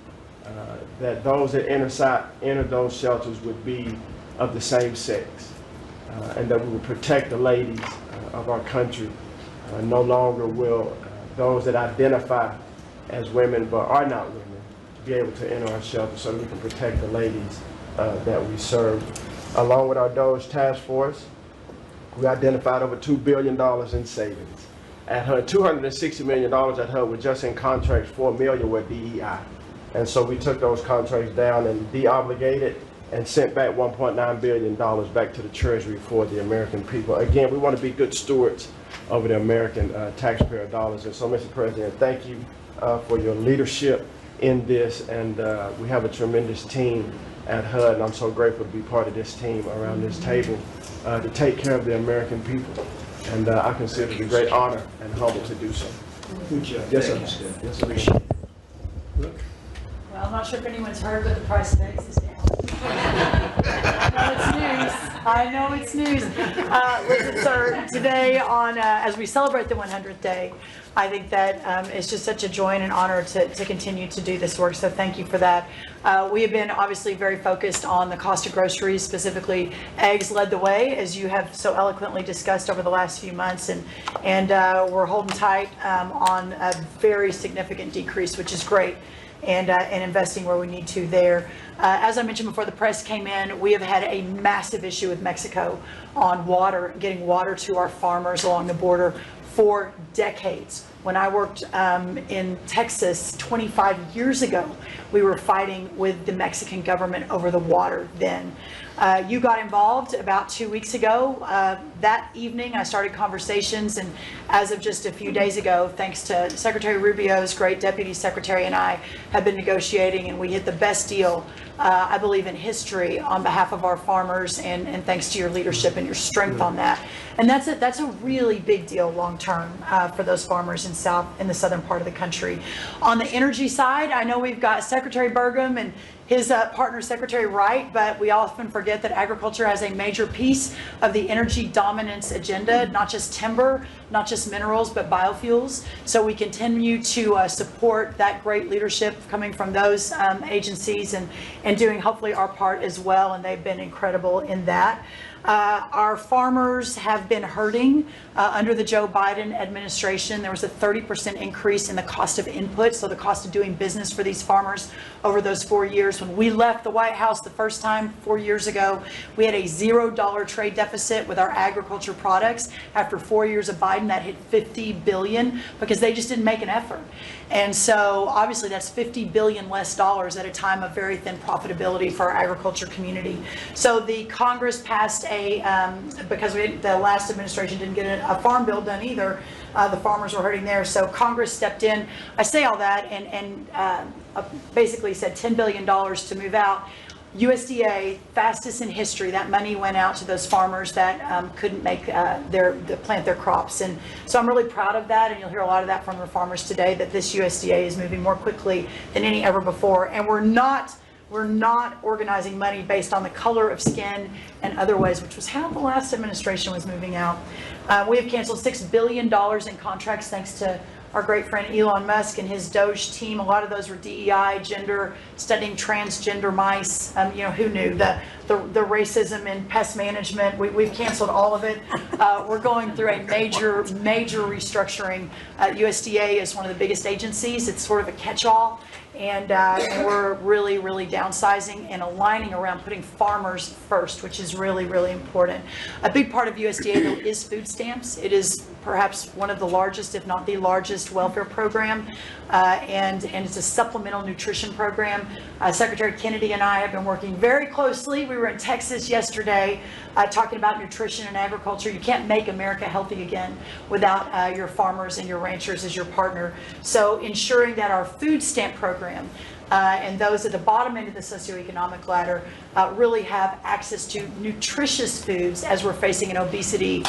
that those that enter those shelters would be of the same sex, and that we would protect the ladies of our country. No longer will those that identify as women but are not women be able to enter our shelter, so that we can protect the ladies that we serve. Along with our DOGE task force, we identified over $2 billion in savings. At HUD, $260 million at HUD were just in contracts, $4 million with DEI. And so we took those contracts down and de-obligated and sent back $1.9 billion back to the Treasury for the American people. Again, we want to be good stewards over the American taxpayer dollars. And so, Mr. President, thank you for your leadership in this. And we have a tremendous team at HUD, and I'm so grateful to be part of this team around this table to take care of the American people. And I consider it a great honor and humble to do so. Good job. Yes, sir. Thanks. Yes, sir. Look. Well, I'm not sure if anyone's heard, but the price of eggs is down. I know it's news. Listen, sir, today on, as we celebrate the 100th day, I think that it's just such a joy and an honor to continue to do this work, so thank you for that. We have been obviously very focused on the cost of groceries, specifically eggs led the way, as you have so eloquently discussed over the last few months, and we're holding tight on a very significant decrease, which is great, and investing where we need to there. As I mentioned before the press came in, we have had a massive issue with Mexico on water, getting water to our farmers along the border for decades. When I worked in Texas 25 years ago, we were fighting with the Mexican government over the water then. You got involved about 2 weeks ago. That evening, I started conversations, and as of just a few days ago, thanks to Secretary Rubio's great deputy secretary and I, have been negotiating, and we hit the best deal, I believe, in history on behalf of our farmers, and thanks to your leadership and your strength on that. And that's a really big deal long term for those farmers in the southern part of the country. On the energy side, I know we've got Secretary Burgum and his partner, Secretary Wright, but we often forget that agriculture has a major piece of the energy dominance agenda, not just timber, not just minerals, but biofuels. So we continue to support that great leadership coming from those agencies and doing hopefully our part as well, and they've been incredible in that. Our farmers have been hurting under the Joe Biden administration. There was a 30% increase in the cost of input, so the cost of doing business for these farmers over those 4 years. When we left the White House the first time 4 years ago, we had a $0 trade deficit with our agriculture products. After 4 years of Biden, that hit $50 billion because they just didn't make an effort. And so obviously that's $50 billion less dollars at a time of very thin profitability for our agriculture community. So the Congress passed because the last administration didn't get a farm bill done either, the farmers were hurting there. So Congress stepped in. I say all that and basically said $10 billion to move out. USDA, fastest in history, that money went out to those farmers that couldn't make plant their crops. And so I'm really proud of that, and you'll hear a lot of that from the farmers today, that this USDA is moving more quickly than any ever before. And we're not organizing money based on the color of skin and other ways, which was how the last administration was moving out. We have canceled $6 billion in contracts thanks to our great friend Elon Musk and his Doge team. A lot of those were DEI, gender, studying transgender mice. Who knew? The racism in pest management. We've canceled all of it. We're going through a major restructuring. USDA is one of the biggest agencies. It's sort of a catch-all. And we're really downsizing and aligning around putting farmers first, which is really important. A big part of USDA, though, is food stamps. It is perhaps one of the largest, if not the largest, welfare program, and it's a supplemental nutrition program. Secretary Kennedy and I have been working very closely. We were in Texas yesterday talking about nutrition and agriculture. You can't make America healthy again without your farmers and your ranchers as your partner. So ensuring that our food stamp program and those at the bottom end of the socioeconomic ladder really have access to nutritious foods as we're facing an obesity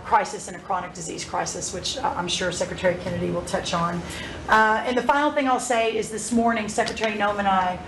crisis and a chronic disease crisis, which I'm sure Secretary Kennedy will touch on. And the final thing I'll say is this morning, Secretary Noem and I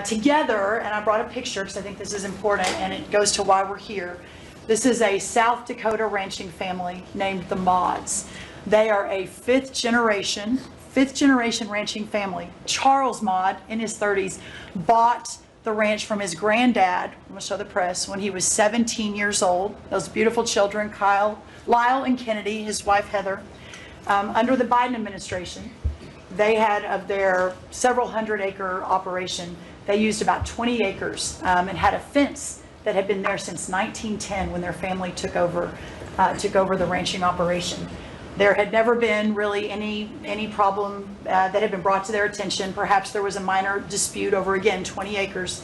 together, and I brought a picture because I think this is important and it goes to why we're here. This is a South Dakota ranching family named the Mods. They are a fifth generation ranching family. Charles Mod, in his 30s, bought the ranch from his granddad, I'm going to show the press, when he was 17 years old. Those beautiful children, Lyle and Kennedy, his wife Heather. Under the Biden administration, they had, of their several hundred acre operation, they used about 20 acres and had a fence that had been there since 1910 when their family took over the ranching operation. There had never been really any problem that had been brought to their attention. Perhaps there was a minor dispute over, again, 20 acres.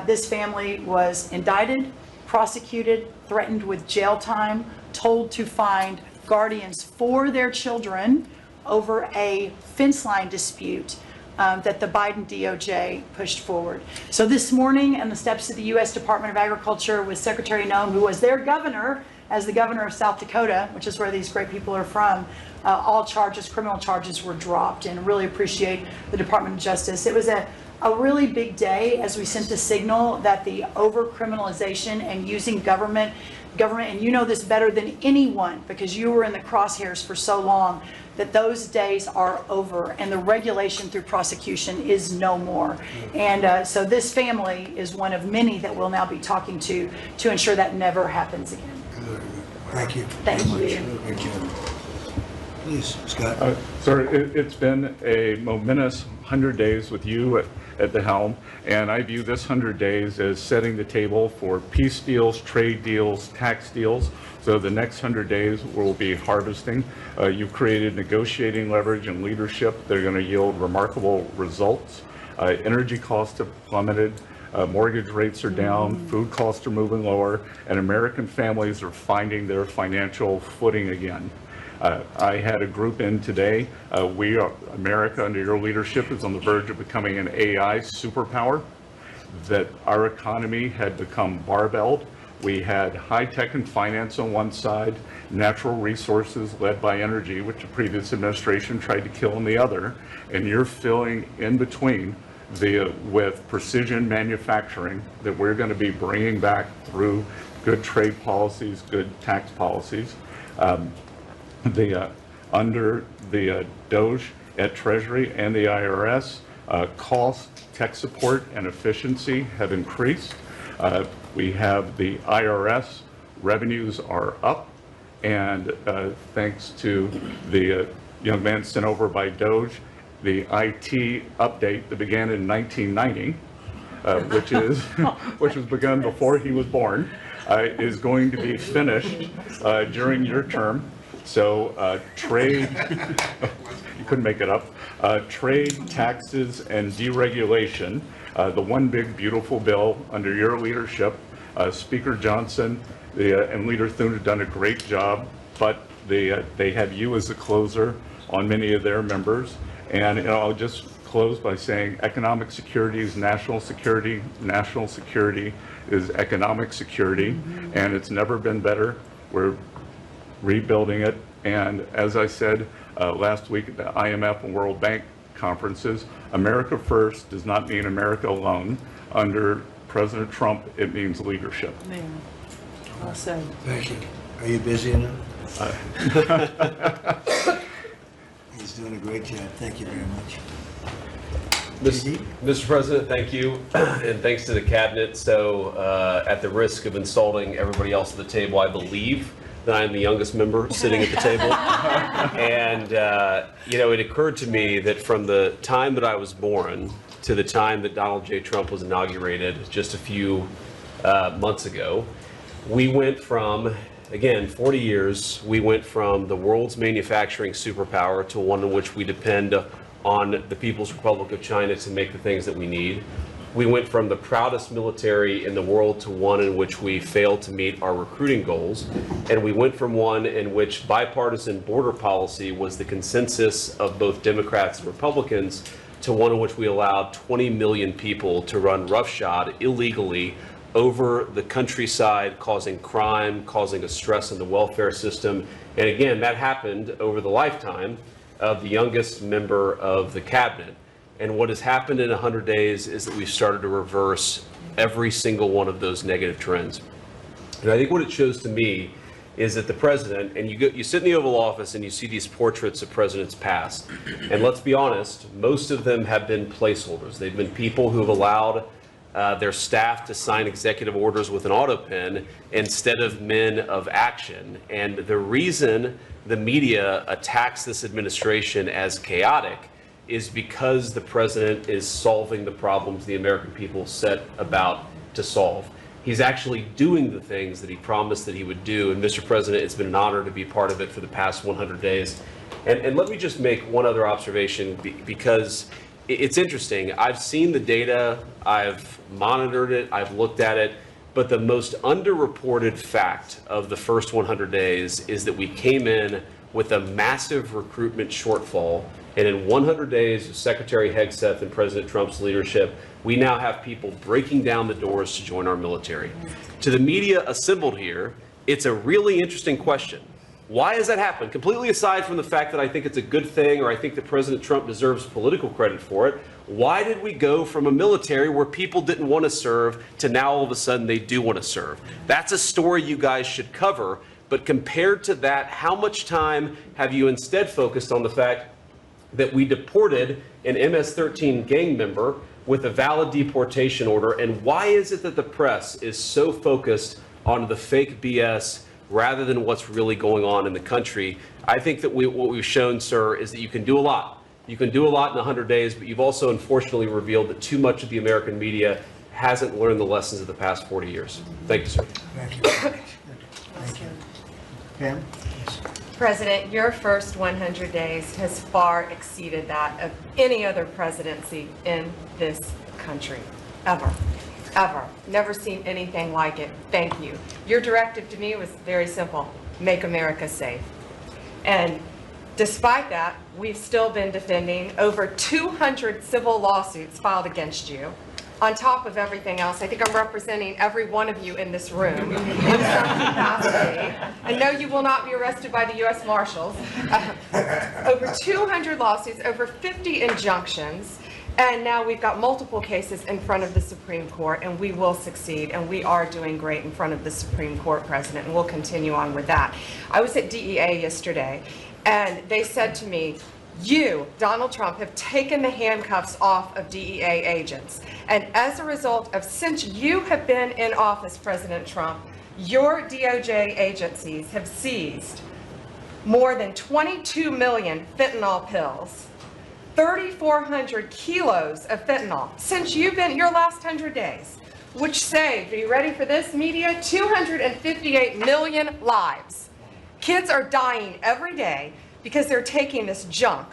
This family was indicted, prosecuted, threatened with jail time, told to find guardians for their children over a fence line dispute that the Biden DOJ pushed forward. So this morning, on the steps of the U.S. Department of Agriculture with Secretary Noem, who was their governor, as the governor of South Dakota, which is where these great people are from, all criminal charges were dropped, and really appreciate the Department of Justice. It was a really big day as we sent the signal that the over-criminalization and using government, and you know this better than anyone because you were in the crosshairs for so long, that those days are over and the regulation through prosecution is no more. And so this family is one of many that we'll now be talking to ensure that never happens again. Thank you. Thank you. Thank you. Please, Scott. Sir, it's been a momentous 100 days with you at the helm, and I view this 100 days as setting the table for peace deals, trade deals, tax deals, So the next 100 days will be harvesting. You've created negotiating leverage and leadership that are going to yield remarkable results. Energy costs have plummeted. Mortgage rates are down, food costs are moving lower, and American families are finding their financial footing again. I had a group in today. America, under your leadership, is on the verge of becoming an AI superpower, that our economy had become barbelled. We had high tech and finance on one side, natural resources led by energy, which the previous administration tried to kill on the other, and you're filling in between with precision manufacturing that we're going to be bringing back through good trade policies, good tax policies. Under the DOGE at Treasury and the IRS, cost, tech support, and efficiency have increased. We have the IRS revenues are up, and thanks to the young man sent over by DOGE, the IT update that began in 1990, which was begun before he was born, is going to be finished during your term. So trade, you couldn't make it up, trade, taxes, and deregulation, the one big beautiful bill under your leadership. Speaker Johnson and Leader Thune have done a great job, but they have you as a closer on many of their members. And I'll just close by saying economic security is national security is economic security, and it's never been better. We're rebuilding it, and as I said last week at the IMF and World Bank conferences, America first does not mean America alone. Under President Trump, it means leadership. Man, well said. Thank you. Are you busy enough? He's doing a great job. Thank you very much. Mr. President, thank you, and thanks to the cabinet. So at the risk of insulting everybody else at the table, I believe that I am the youngest member sitting at the table. And, it occurred to me that from the time that I was born to the time that Donald J. Trump was inaugurated just a few months ago, we went from, again, 40 years, we went from the world's manufacturing superpower to one in which we depend on the People's Republic of China to make the things that we need. We went from the proudest military in the world to one in which we failed to meet our recruiting goals. And we went from one in which bipartisan border policy was the consensus of both Democrats and Republicans to one in which we allowed 20 million people to run roughshod illegally over the countryside, causing crime, causing a stress in the welfare system. And again, that happened over the lifetime of the youngest member of the cabinet. And what has happened in 100 days is that we've started to reverse every single one of those negative trends. And I think what it shows to me is that the president, and you sit in the Oval Office and you see these portraits of presidents past, and let's be honest, most of them have been placeholders. They've been people who have allowed their staff to sign executive orders with an auto pen instead of men of action. And the reason the media attacks this administration as chaotic is because the president is solving the problems the American people set about to solve. He's actually doing the things that he promised that he would do. And Mr. President, it's been an honor to be part of it for the past 100 days. And let me just make one other observation because it's interesting. I've seen the data, I've monitored it, I've looked at it, but the most underreported fact of the first 100 days is that we came in with a massive recruitment shortfall. And in 100 days of Secretary Hegseth and President Trump's leadership, we now have people breaking down the doors to join our military. To the media assembled here, it's a really interesting question. Why has that happened? Completely aside from the fact that I think it's a good thing or I think that President Trump deserves political credit for it, why did we go from a military where people didn't want to serve to now all of a sudden they do want to serve? That's a story you guys should cover, but compared to that, how much time have you instead focused on the fact that we deported an MS-13 gang member with a valid deportation order? And why is it that the press is so focused on the fake BS rather than what's really going on in the country? I think that what we've shown, sir, is that you can do a lot. You can do a lot in 100 days, but you've also unfortunately revealed that too much of the American media hasn't learned the lessons of the past 40 years. Thank you, sir. Thank you. Thank you. Pam? President, your first 100 days has far exceeded that of any other presidency in this country, ever. Ever. Never seen anything like it. Thank you. Your directive to me was very simple: make America safe. And despite that, we've still been defending over 200 civil lawsuits filed against you. On top of everything else, I think I'm representing every one of you in this room in some capacity. And no, you will not be arrested by the U.S. Marshals. Over 200 lawsuits, over 50 injunctions, and now we've got multiple cases in front of the Supreme Court, and we will succeed, and we are doing great in front of the Supreme Court, President, and we'll continue on with that. I was at DEA yesterday, and they said to me, you, Donald Trump, have taken the handcuffs off of DEA agents. And as a result of, since you have been in office, President Trump, your DOJ agencies have seized more than 22 million fentanyl pills, 3,400 kilos of fentanyl since you've been your last 100 days, which saved, are you ready for this, media? 258 million lives. Kids are dying every day because they're taking this junk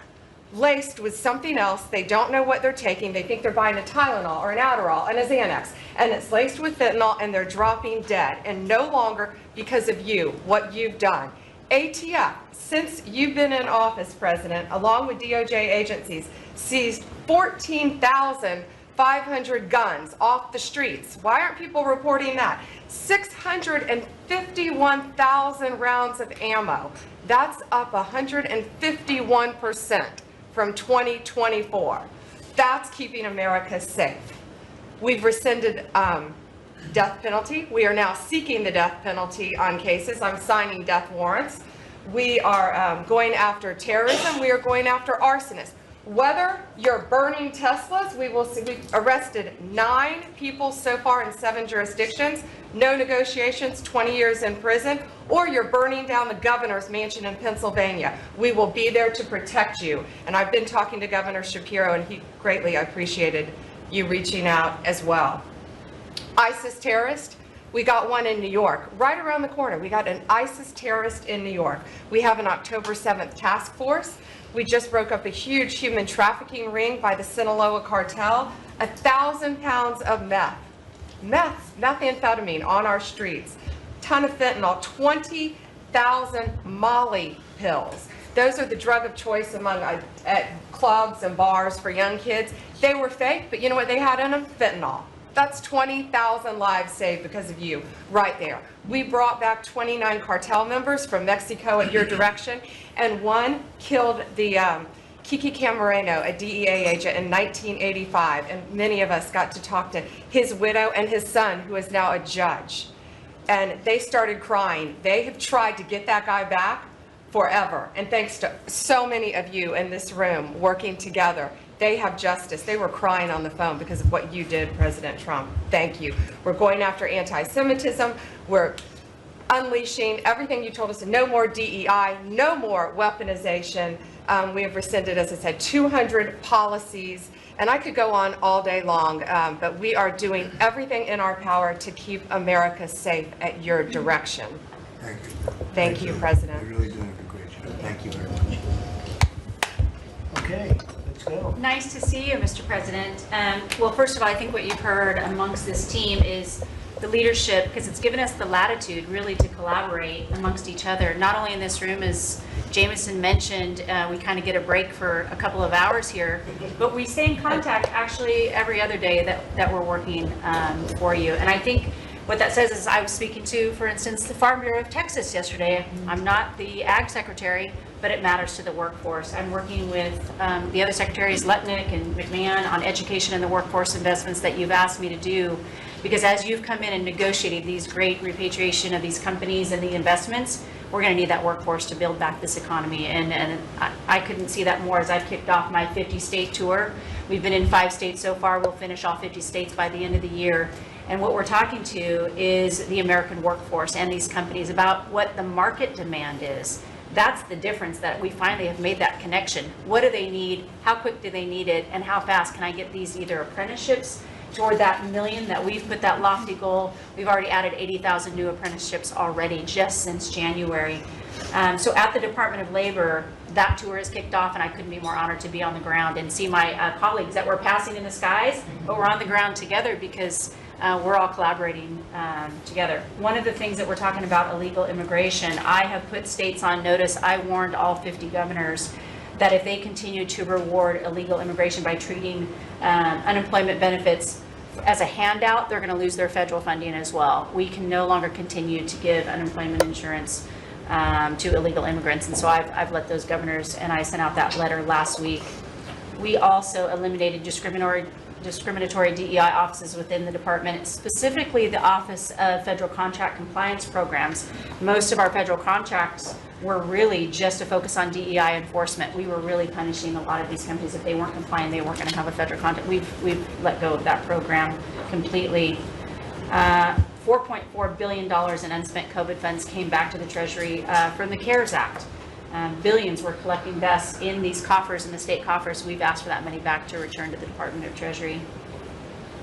laced with something else. They don't know what they're taking. They think they're buying a Tylenol or an Adderall and a Xanax, and it's laced with fentanyl, and they're dropping dead. And no longer because of you, what you've done. ATF, since you've been in office, President, along with DOJ agencies, seized 14,500 guns off the streets. Why aren't people reporting that? 651,000 rounds of ammo. That's up 151% from 2024. That's keeping America safe. We've rescinded death penalty. We are now seeking the death penalty on cases. I'm signing death warrants. We are going after terrorism. We are going after arsonists. Whether you're burning Teslas, we've arrested 9 people so far in 7 jurisdictions, no negotiations, 20 years in prison, or you're burning down the governor's mansion in Pennsylvania. We will be there to protect you. And I've been talking to Governor Shapiro, and he greatly appreciated you reaching out as well. ISIS terrorist, we got one in New York, right around the corner. We got an ISIS terrorist in New York. We have an October 7th task force. We just broke up a huge human trafficking ring by the Sinaloa cartel. 1,000 pounds of methamphetamine on our streets. Ton of fentanyl, 20,000 Molly pills. Those are the drug of choice among at clubs and bars for young kids. They were fake, but you know what they had in them? Fentanyl. That's 20,000 lives saved because of you, right there. We brought back 29 cartel members from Mexico at your direction, and one killed the Kiki Camareno, a DEA agent, in 1985, and many of us got to talk to his widow and his son, who is now a judge. And they started crying. They have tried to get that guy back forever, and thanks to so many of you in this room working together, they have justice. They were crying on the phone because of what you did, President Trump. Thank you. We're going after anti-Semitism. We're unleashing everything you told us. No more DEI, no more weaponization. We have rescinded, as I said, 200 policies. And I could go on all day long, but we are doing everything in our power to keep America safe at your direction. Thank you. Thank you, President. You're really doing a great job. Thank you very much. Okay, let's go. Nice to see you, Mr. President. Well, first of all, I think what you've heard amongst this team is the leadership, because it's given us the latitude really to collaborate amongst each other, not only in this room, as Jameson mentioned, we kind of get a break for a couple of hours here, but we stay in contact actually every other day that we're working for you. And I think what that says is, I was speaking to, for instance, the Farm Bureau of Texas yesterday. I'm not the Ag Secretary, but it matters to the workforce. I'm working with the other secretaries, Letnick and McMahon, on education and the workforce investments that you've asked me to do. Because as you've come in and negotiated these great repatriation of these companies and the investments, we're going to need that workforce to build back this economy. And I couldn't see that more as I've kicked off my 50-state tour. We've been in 5 states so far. We'll finish all 50 states by the end of the year. And what we're talking to is the American workforce and these companies about what the market demand is. That's the difference, that we finally have made that connection. What do they need? How quick do they need it? And how fast can I get these either apprenticeships toward that million that we've put that lofty goal. We've already added 80,000 new apprenticeships already just since January. So at the Department of Labor, that tour is kicked off, and I couldn't be more honored to be on the ground and see my colleagues that we're passing in the skies, but we're on the ground together because we're all collaborating together. One of the things that we're talking about, illegal immigration, I have put states on notice. I warned all 50 governors that if they continue to reward illegal immigration by treating unemployment benefits as a handout, they're going to lose their federal funding as well. We can no longer continue to give unemployment insurance to illegal immigrants, and so I've let those governors, and I sent out that letter last week. We also eliminated discriminatory DEI offices within the department, specifically the Office of Federal Contract Compliance Programs. Most of our federal contracts were really just to focus on DEI enforcement. We were really punishing a lot of these companies. If they weren't compliant, they weren't going to have a federal contract. We've let go of that program completely. $4.4 billion in unspent COVID funds came back to the Treasury from the CARES Act. Billions we're collecting thus in these coffers, in the state coffers. We've asked for that money back to return to the Department of Treasury.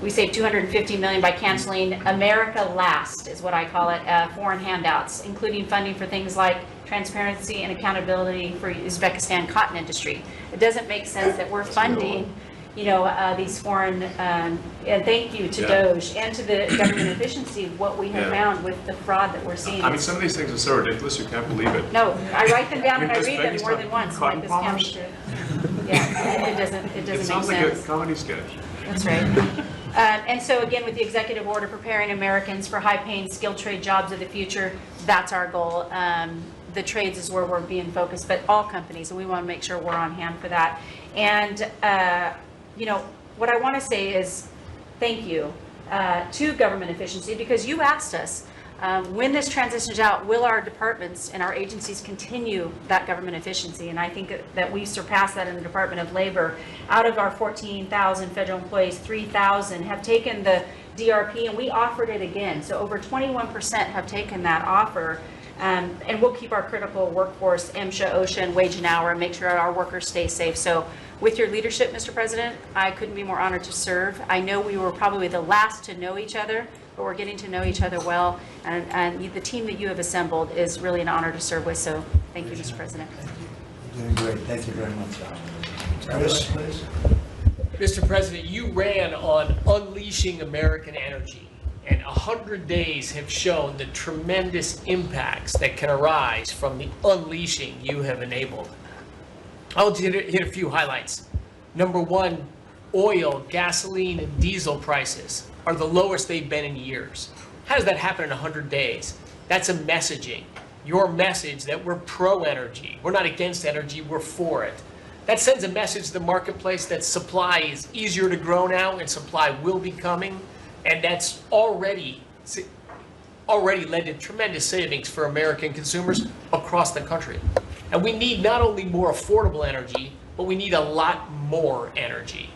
We saved $250 million by canceling America Last, is what I call it, foreign handouts, including funding for things like transparency and accountability for Uzbekistan cotton industry. It doesn't make sense that we're funding, these foreign, and thank you to DOJ and to the government efficiency, what we have found with the fraud that we're seeing. I mean, some of these things are so ridiculous, you can't believe it. No, I write them down and I read them more than once, like this county should. Yeah, it doesn't make sense. It sounds like a comedy sketch. That's right. And so again, with the executive order preparing Americans for high-paying skilled trade jobs of the future, that's our goal. The trades is where we're being focused, but all companies, and we want to make sure we're on hand for that. And what I want to say is thank you to government efficiency, because you asked us when this transitions out, will our departments and our agencies continue that government efficiency? And I think that we surpassed that in the Department of Labor. Out of our 14,000 federal employees, 3,000 have taken the DRP, and we offered it again. So over 21% have taken that offer. And we'll keep our critical workforce, MSHA, OSHA, and wage and hour, and make sure our workers stay safe. So with your leadership, Mr. President, I couldn't be more honored to serve. I know we were probably the last to know each other, but we're getting to know each other well. And the team that you have assembled is really an honor to serve with. So thank you, Mr. President. You're doing great. Thank you very much. Chris, please. Mr. President, you ran on unleashing American energy. And 100 days have shown the tremendous impacts that can arise from the unleashing you have enabled. I'll hit a few highlights. Number one, oil, gasoline, and diesel prices are the lowest they've been in years. How does that happen in 100 days? That's a messaging. Your message that we're pro-energy. We're not against energy, we're for it. That sends a message to the marketplace that supply is easier to grow now and supply will be coming. And that's already led to tremendous savings for American consumers across the country. And we need not only more affordable energy, but we need a lot more energy.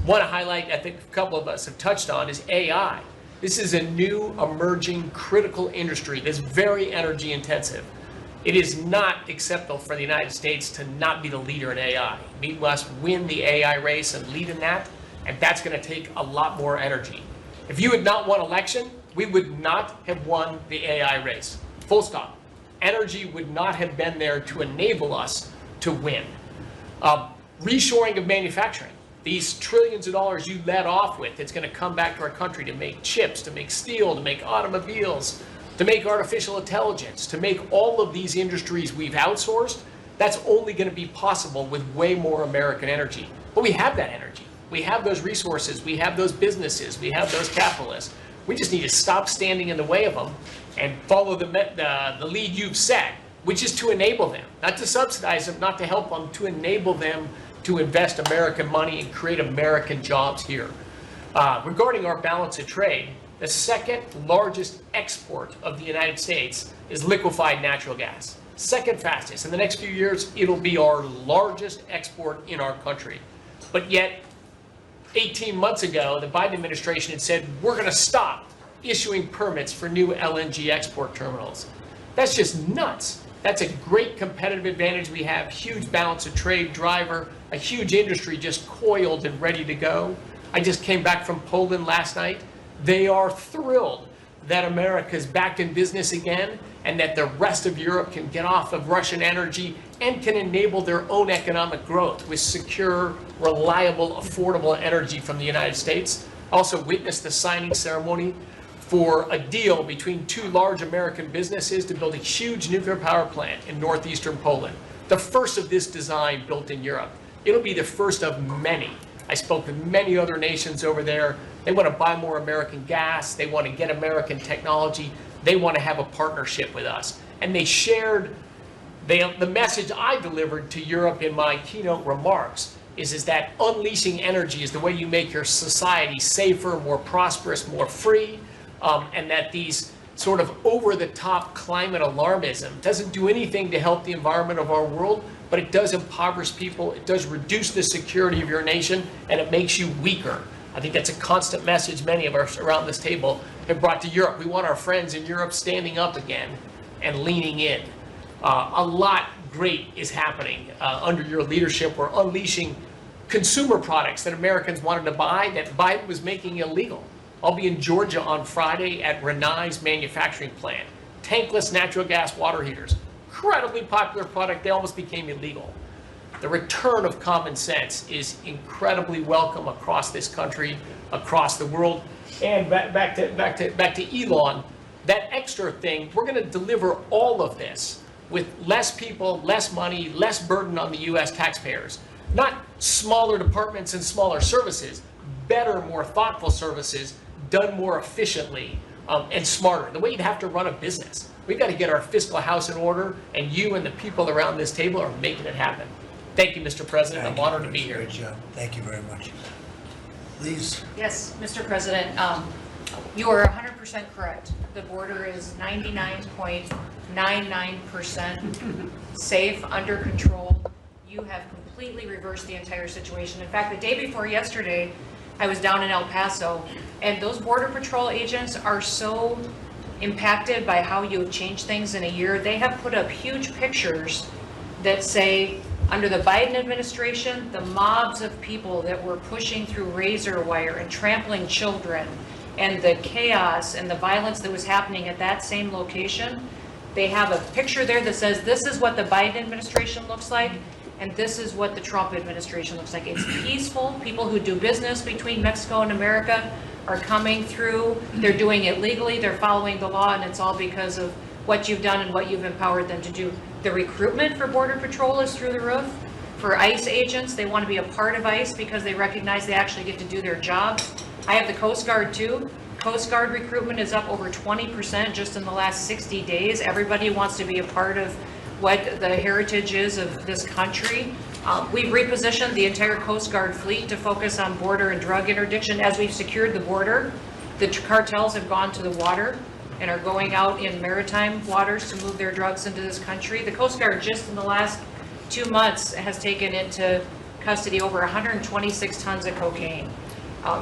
One highlight I think a couple of us have touched on is AI. This is a new emerging critical industry that's very energy intensive. It is not acceptable for the United States to not be the leader in AI. We must win the AI race and lead in that, and that's going to take a lot more energy. If you had not won election, we would not have won the AI race. Full stop. Energy would not have been there to enable us to win. Reshoring of manufacturing. These trillions of dollars you led off with, it's going to come back to our country to make chips, to make steel, to make automobiles, to make artificial intelligence, to make all of these industries we've outsourced. That's only going to be possible with way more American energy. But we have that energy. We have those resources, we have those businesses, we have those capitalists. We just need to stop standing in the way of them and follow the lead you've set, which is to enable them, not to subsidize them, not to help them, to enable them to invest American money and create American jobs here. Regarding our balance of trade, the second largest export of the United States is liquefied natural gas. Second fastest. In the next few years, it'll be our largest export in our country. But yet, 18 months ago, the Biden administration had said, we're going to stop issuing permits for new LNG export terminals. That's just nuts. That's a great competitive advantage we have, huge balance of trade driver, a huge industry just coiled and ready to go. I just came back from Poland last night. They are thrilled that America is back in business again and that the rest of Europe can get off of Russian energy and can enable their own economic growth with secure, reliable, affordable energy from the United States. Also witnessed the signing ceremony for a deal between two large American businesses to build a huge nuclear power plant in northeastern Poland. The first of this design built in Europe. It'll be the first of many. I spoke with many other nations over there. They want to buy more American gas. They want to get American technology. They want to have a partnership with us. And they shared the message I delivered to Europe in my keynote remarks is that unleashing energy is the way you make your society safer, more prosperous, more free, and that these sort of over-the-top climate alarmism doesn't do anything to help the environment of our world, but it does impoverish people, it does reduce the security of your nation, and it makes you weaker. I think that's a constant message many of us around this table have brought to Europe. We want our friends in Europe standing up again and leaning in. A lot great is happening under your leadership. We're unleashing consumer products that Americans wanted to buy that Biden was making illegal. I'll be in Georgia on Friday at Renai's manufacturing plant. Tankless natural gas water heaters. Incredibly popular product. They almost became illegal. The return of common sense is incredibly welcome across this country, across the world. And back to Elon, that extra thing, we're going to deliver all of this with less people, less money, less burden on the U.S. taxpayers. Not smaller departments and smaller services, better, more thoughtful services done more efficiently and smarter. The way you'd have to run a business. We've got to get our fiscal house in order, and you and the people around this table are making it happen. Thank you, Mr. President. I'm honored to be here. Great job. Thank you very much. Please. Yes, Mr. President, you are 100% correct. The border is 99.99% safe, under control. You have completely reversed the entire situation. In fact, the day before yesterday, I was down in El Paso, and those Border Patrol agents are so impacted by how you have changed things in a year. They have put up huge pictures that say, under the Biden administration, the mobs of people that were pushing through razor wire and trampling children, and the chaos and the violence that was happening at that same location, they have a picture there that says, this is what the Biden administration looks like, and this is what the Trump administration looks like. It's peaceful. People who do business between Mexico and America are coming through. They're doing it legally. They're following the law, and it's all because of what you've done and what you've empowered them to do. The recruitment for Border Patrol is through the roof. For ICE agents, they want to be a part of ICE because they recognize they actually get to do their jobs. I have the Coast Guard too. Coast Guard recruitment is up over 20% just in the last 60 days. Everybody wants to be a part of what the heritage is of this country. We've repositioned the entire Coast Guard fleet to focus on border and drug interdiction. As we've secured the border, the cartels have gone to the water and are going out in maritime waters to move their drugs into this country. The Coast Guard just in the last 2 months has taken into custody over 126 tons of cocaine,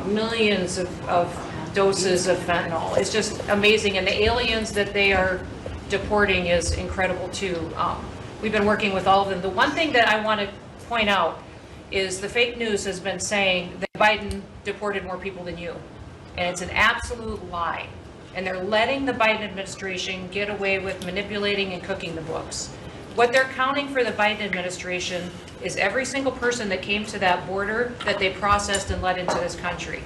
millions of doses of fentanyl. It's just amazing. And the aliens that they are deporting is incredible too. We've been working with all of them. The one thing that I want to point out is the fake news has been saying that Biden deported more people than you. And it's an absolute lie. And they're letting the Biden administration get away with manipulating and cooking the books. What they're counting for the Biden administration is every single person that came to that border that they processed and let into this country.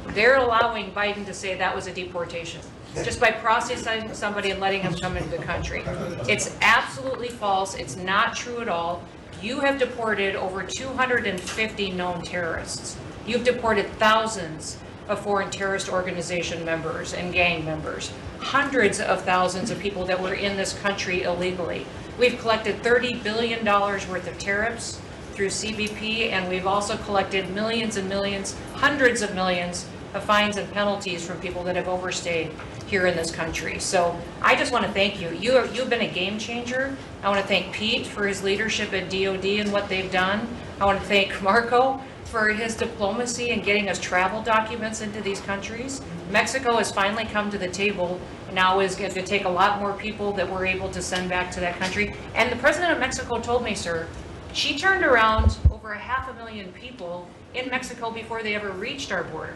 They're allowing Biden to say that was a deportation, just by processing somebody and letting them come into the country. It's absolutely false. It's not true at all. You have deported over 250 known terrorists. You've deported thousands of foreign terrorist organization members and gang members, hundreds of thousands of people that were in this country illegally. We've collected $30 billion worth of tariffs through CBP, and we've also collected millions and millions, hundreds of millions of fines and penalties from people that have overstayed here in this country. So I just want to thank you. You've been a game changer. I want to thank Pete for his leadership at DOD and what they've done. I want to thank Marco for his diplomacy and getting us travel documents into these countries. Mexico has finally come to the table, now is going to take a lot more people that we're able to send back to that country. And the president of Mexico told me, sir, she turned around over 500,000 people in Mexico before they ever reached our border.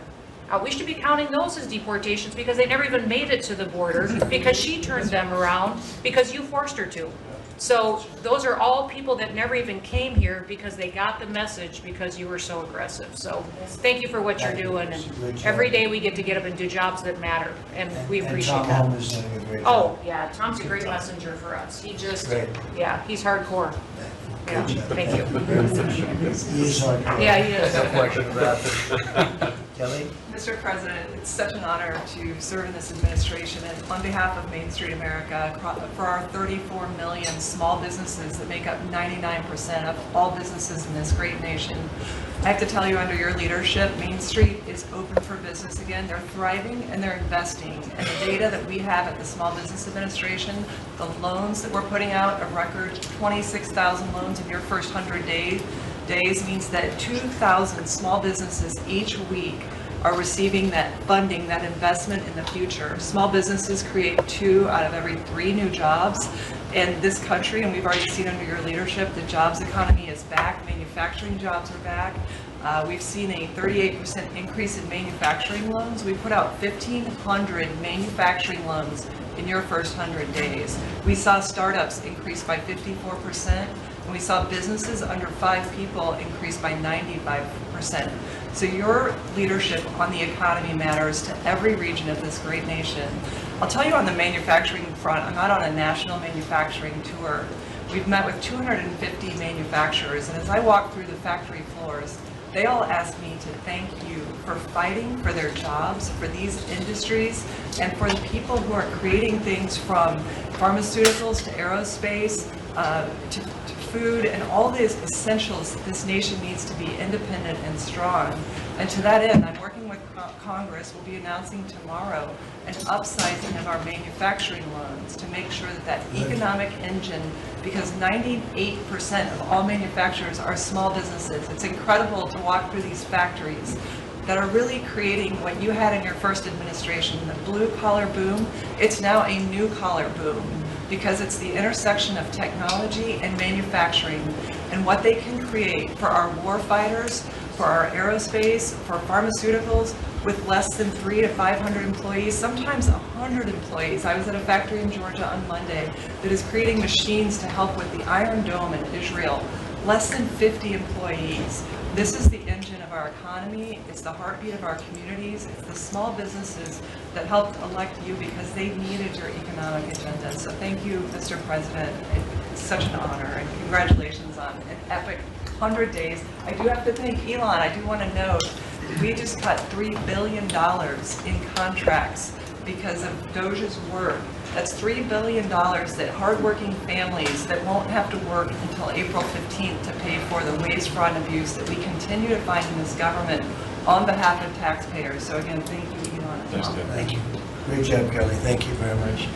We should be counting those as deportations because they never even made it to the border because she turned them around because you forced her to. So those are all people that never even came here because they got the message because you were so aggressive. So thank you for what you're doing. And every day we get to get up and do jobs that matter, and we appreciate Tom that. Holm is doing a great job. Oh, yeah, Tom's a great messenger for us. He just, Great. yeah, he's hardcore. Yeah, Good job. thank you. He is hardcore. Yeah, he is. No question about it. Kelly? Mr. President, it's such an honor to serve in this administration, and on behalf of Main Street America, for our 34 million small businesses that make up 99% of all businesses in this great nation, I have to tell you, under your leadership, Main Street is open for business again. They're thriving and they're investing. And the data that we have at the Small Business Administration, the loans that we're putting out, a record 26,000 loans in your first 100 days means that 2,000 small businesses each week are receiving that funding, that investment in the future. Small businesses create 2 out of every 3 new jobs in this country, and we've already seen under your leadership the jobs economy is back, manufacturing jobs are back. We've seen a 38% increase in manufacturing loans. We put out 1,500 manufacturing loans in your first 100 days. We saw startups increase by 54%, and we saw businesses under 5 people increase by 95%. So your leadership on the economy matters to every region of this great nation. I'll tell you on the manufacturing front, I'm out on a national manufacturing tour. We've met with 250 manufacturers, and as I walk through the factory floors, they all ask me to thank you for fighting for their jobs, for these industries, and for the people who are creating things from pharmaceuticals to aerospace, to food, and all these essentials that this nation needs to be independent and strong. And to that end, I'm working with Congress. We'll be announcing tomorrow an upsizing of our manufacturing loans to make sure that that economic engine, because 98% of all manufacturers are small businesses. It's incredible to walk through these factories that are really creating what you had in your first administration, the blue collar boom. It's now a new collar boom, because it's the intersection of technology and manufacturing and what they can create for our war fighters, for our aerospace, for pharmaceuticals, with less than 300 to 500 employees, sometimes 100 employees. I was at a factory in Georgia on Monday that is creating machines to help with the Iron Dome in Israel. Less than 50 employees. This is the engine of our economy. It's the heartbeat of our communities. It's the small businesses that helped elect you because they needed your economic agenda. So thank you, Mr. President. It's such an honor, and congratulations on an epic 100 days. I do have to thank Elon. I do want to note, we just cut $3 billion in contracts because of Doge's work. That's $3 billion that hardworking families that won't have to work until April 15th to pay for the waste, fraud, and abuse that we continue to find in this government on behalf of taxpayers. So again, thank you, Elon. Thank you. Great job, Kelly. Thank you very much.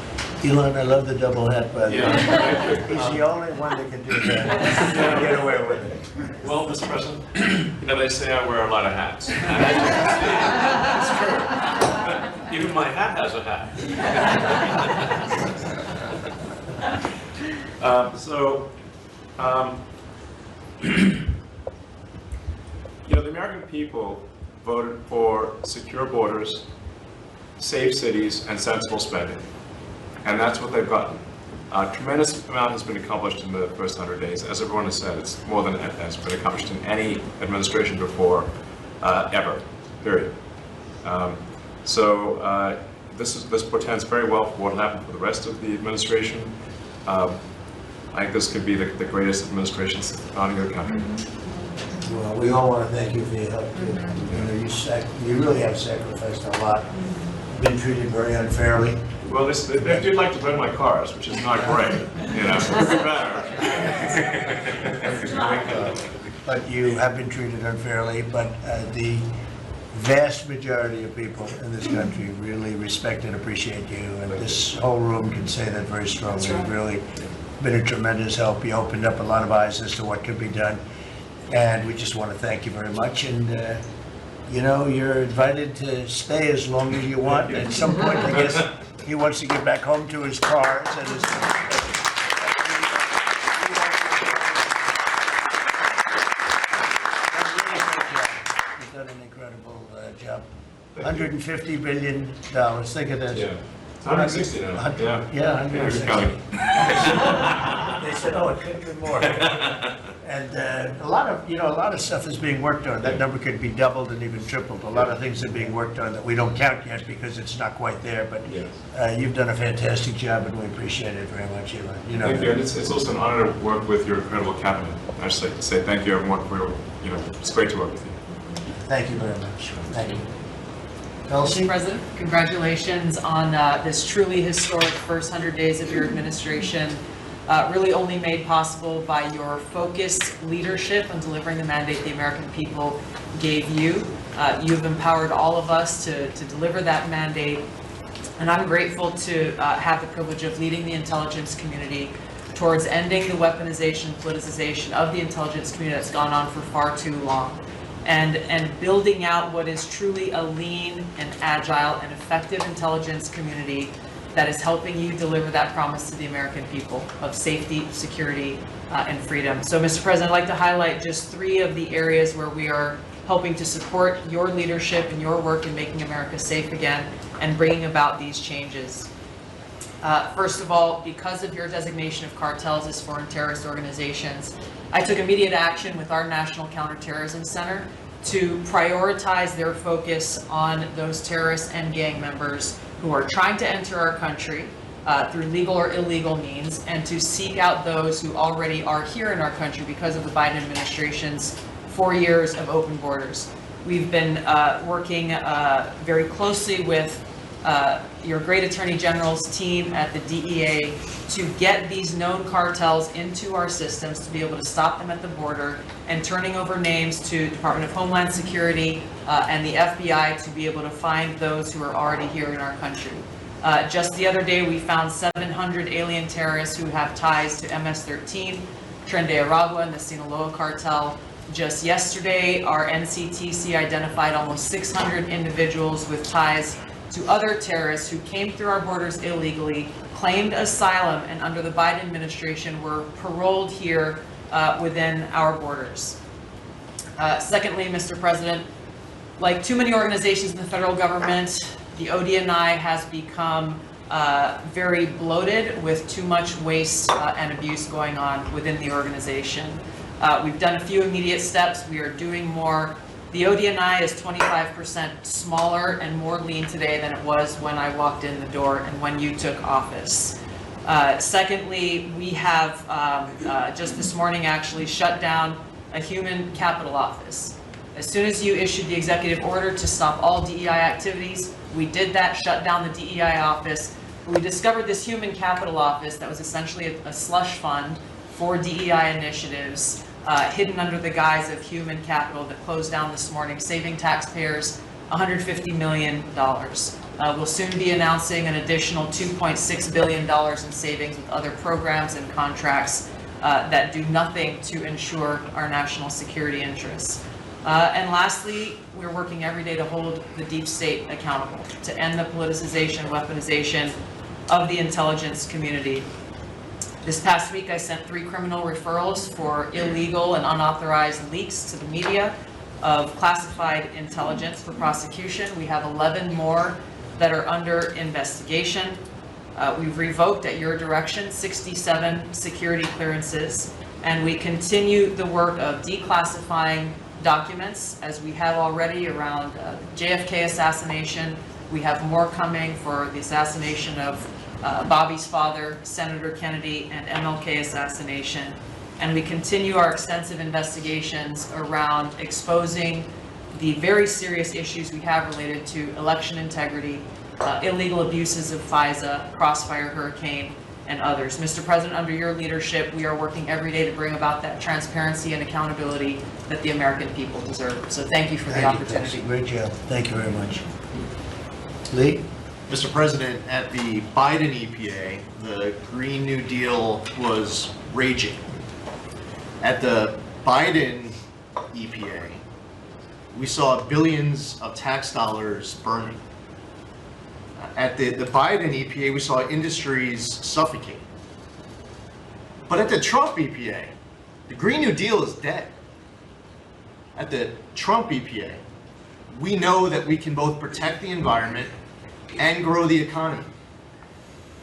Elon, I love the double hat, by the way. He's the only one that can do that. Get away with it. Well, Mr. President, you know, they say I wear a lot of hats. It's true. Even my hat has a hat. You know, the American people voted for secure borders, safe cities, and sensible spending. And that's what they've gotten. A tremendous amount has been accomplished in the first 100 days. As everyone has said, it's more than has been accomplished in any administration before, ever, period. This portends very well for what will happen for the rest of the administration. I think this could be the greatest administration since the founding of the country. Well, we all want to thank you for your help, too. You know, you really have sacrificed a lot. Been treated very unfairly. Well, they do like to burn my cars, which is not great, you know, it's better. But you have been treated unfairly, but the vast majority of people in this country really respect and appreciate you, and this whole room can say that very strongly. You've really been a tremendous help. You opened up a lot of eyes as to what could be done, and we just want to thank you very much. And you know, you're invited to stay as long as you want. At some point, I guess he wants to get back home to his cars and his. done an incredible job. $150 billion, think of that. Yeah. It's 160 now. Yeah, Here's 160. coming. They said, oh, it could have been more. And a lot of stuff is being worked on. That number could be doubled and even tripled. A lot of things are being worked on that we don't count yet because it's not quite there. But you've done a fantastic job, and we appreciate it very much, Elon. Thank you. And it's also an honor to work with your incredible cabinet. I just like to say thank you, everyone, for it's great to work with you. Thank you very much. Thank you. Mr. President, congratulations on this truly historic first 100 days of your administration, really only made possible by your focused leadership on delivering the mandate the American people gave you. You've empowered all of us to deliver that mandate, and I'm grateful to have the privilege of leading the intelligence community towards ending the weaponization, politicization of the intelligence community that's gone on for far too long. And building out what is truly a lean and agile and effective intelligence community that is helping you deliver that promise to the American people of safety, security, and freedom. So, Mr. President, I'd like to highlight just 3 of the areas where we are helping to support your leadership and your work in making America safe again and bringing about these changes. First of all, because of your designation of cartels as foreign terrorist organizations, I took immediate action with our National Counterterrorism Center to prioritize their focus on those terrorists and gang members who are trying to enter our country through legal or illegal means, and to seek out those who already are here in our country because of the Biden administration's 4 years of open borders. We've been working very closely with your great Attorney General's team at the DEA to get these known cartels into our systems, to be able to stop them at the border, and turning over names to Department of Homeland Security and the FBI to be able to find those who are already here in our country. Just the other day, we found 700 alien terrorists who have ties to MS-13, Tren de Aragua, and the Sinaloa cartel. Just yesterday, our NCTC identified almost 600 individuals with ties to other terrorists who came through our borders illegally, claimed asylum, and under the Biden administration were paroled here within our borders. Secondly, Mr. President, like too many organizations in the federal government, the ODNI has become very bloated with too much waste and abuse going on within the organization. We've done a few immediate steps. We are doing more. The ODNI is 25% smaller and more lean today than it was when I walked in the door and when you took office. Secondly, we have just this morning actually shut down a human capital office. As soon as you issued the executive order to stop all DEI activities, we did that, shut down the DEI office. We discovered this human capital office that was essentially a slush fund for DEI initiatives, hidden under the guise of human capital, that closed down this morning, saving taxpayers $150 million. We'll soon be announcing an additional $2.6 billion in savings with other programs and contracts that do nothing to ensure our national security interests. And lastly, we're working every day to hold the deep state accountable, to end the politicization, weaponization of the intelligence community. This past week, I sent 3 criminal referrals for illegal and unauthorized leaks to the media of classified intelligence for prosecution. We have 11 more that are under investigation. We've revoked, at your direction, 67 security clearances, and we continue the work of declassifying documents, as we have already around JFK assassination. We have more coming for the assassination of Bobby's father, Senator Kennedy, and MLK assassination. And we continue our extensive investigations around exposing the very serious issues we have related to election integrity, illegal abuses of FISA, Crossfire Hurricane, and others. Mr. President, under your leadership, we are working every day to bring about that transparency and accountability that the American people deserve. So thank you for the opportunity. Great job. Thank you very much. Lee? Mr. President, at the Biden EPA, the Green New Deal was raging. At the Biden EPA, we saw billions of tax dollars burning. At the Biden EPA, we saw industries suffocate. But at the Trump EPA, the Green New Deal is dead. At the Trump EPA, we know that we can both protect the environment and grow the economy.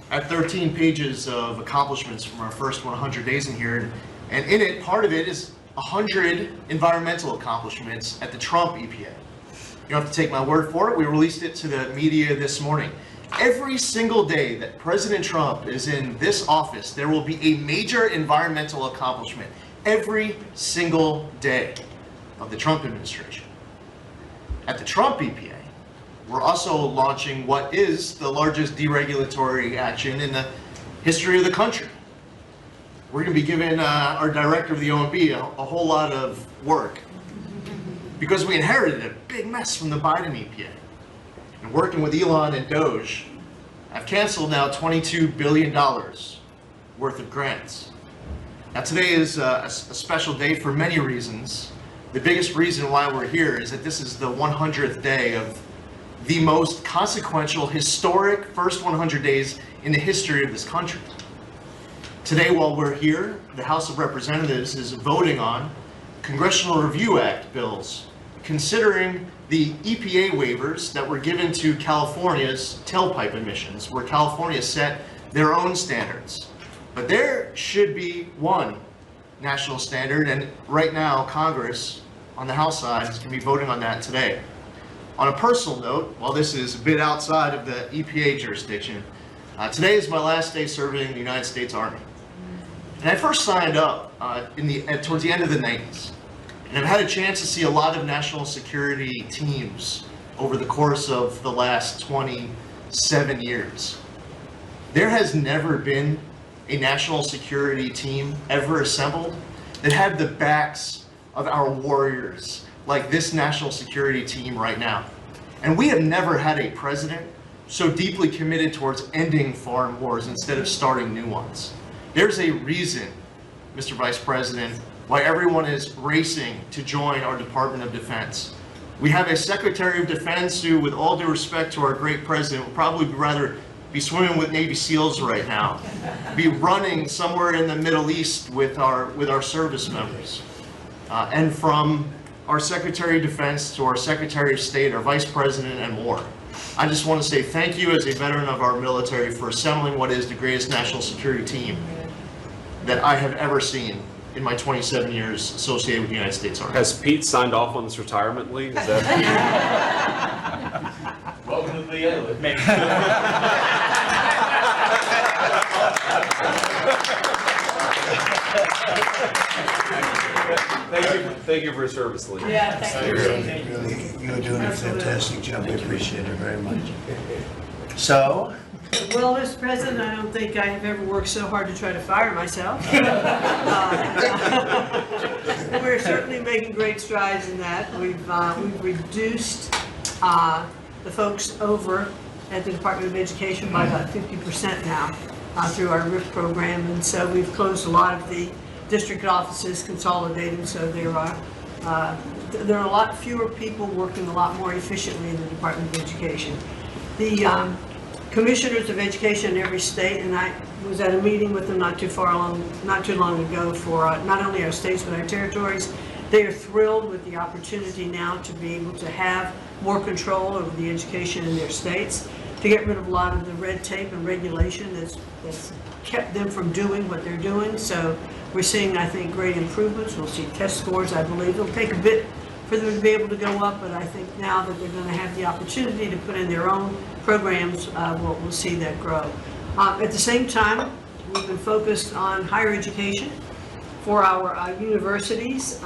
I have 13 pages of accomplishments from our first 100 days in here, and in it, part of it is 100 environmental accomplishments at the Trump EPA. You don't have to take my word for it. We released it to the media this morning. Every single day that President Trump is in this office, there will be a major environmental accomplishment every single day of the Trump administration. At the Trump EPA, we're also launching what is the largest deregulatory action in the history of the country. We're going to be giving our director of the OMB a whole lot of work because we inherited a big mess from the Biden EPA. And working with Elon and Doge, I've canceled now $22 billion worth of grants. Now today is a special day for many reasons. The biggest reason why we're here is that this is the 100th day of the most consequential, historic first 100 days in the history of this country. Today, while we're here, the House of Representatives is voting on Congressional Review Act bills, considering the EPA waivers that were given to California's tailpipe emissions, where California set their own standards. But there should be one national standard, and right now, Congress, on the House side, is going to be voting on that today. On a personal note, while this is a bit outside of the EPA jurisdiction, today is my last day serving in the United States Army. And I first signed up towards the end of the 90s. And I've had a chance to see a lot of national security teams over the course of the last 27 years. There has never been a national security team ever assembled that had the backs of our warriors like this national security team right now. And we have never had a president so deeply committed towards ending foreign wars instead of starting new ones. There's a reason, Mr. Vice President, why everyone is racing to join our Department of Defense. We have a Secretary of Defense who, with all due respect to our great president, would probably rather be swimming with Navy SEALs right now, be running somewhere in the Middle East with our service members. And from our Secretary of Defense to our Secretary of State, our Vice President, and more. I just want to say thank you as a veteran of our military for assembling what is the greatest national security team that I have ever seen in my 27 years associated with the United States Army. Has Pete signed off on this retirement leave? Is that? Welcome to the VA. Thank you for your service, Lee. Yeah, thank you. Really, you're doing a fantastic job. We appreciate it very much. So, Well, Mr. President, I don't think I have ever worked so hard to try to fire myself. We're certainly making great strides in that. We've reduced the folks over at the Department of Education by about 50% now through our RIF program, and so we've closed a lot of the district offices, consolidated, so there are a lot fewer people working a lot more efficiently in the Department of Education. The commissioners of education in every state, and I was at a meeting with them not too long ago for not only our states but our territories. They are thrilled with the opportunity now to be able to have more control over the education in their states, to get rid of a lot of the red tape and regulation that's kept them from doing what they're doing. So we're seeing, I think, great improvements. We'll see test scores, I believe. It'll take a bit for them to be able to go up, but I think now that they're going to have the opportunity to put in their own programs, we'll see that grow. At the same time, we've been focused on higher education for our universities.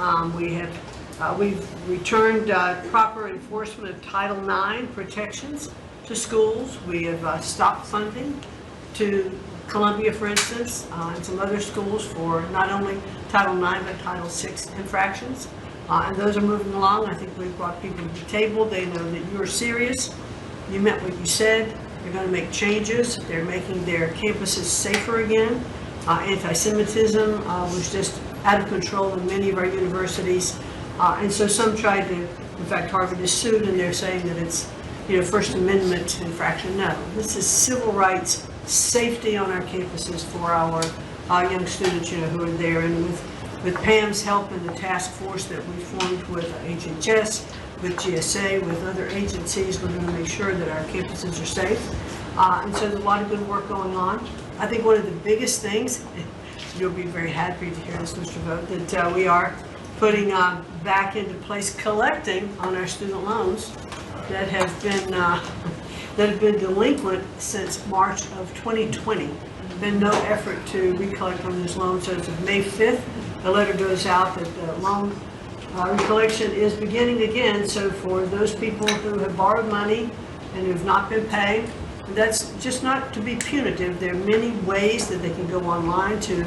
We've returned proper enforcement of Title IX protections to schools. We have stopped funding to Columbia, for instance, and some other schools for not only Title IX but Title VI infractions. And those are moving along. I think we've brought people to the table. They know that you are serious. You meant what you said. They're going to make changes. They're making their campuses safer again. Anti-Semitism was just out of control in many of our universities. And so some tried to, in fact, Harvard is sued, and they're saying that it's, First Amendment infraction. No, this is civil rights, safety on our campuses for our young students, who are there. And with Pam's help and the task force that we formed with HHS, with GSA, with other agencies. We're going to make sure that our campuses are safe. And so there's a lot of good work going on. I think one of the biggest things, you'll be very happy to hear this, Mr. Vogt, that we are putting back into place collecting on our student loans that have been delinquent since March of 2020. Been no effort to recollect on those loans. So as of May 5th, a letter goes out that the loan recollection is beginning again. So for those people who have borrowed money and who've not been paying, that's just not to be punitive. There are many ways that they can go online to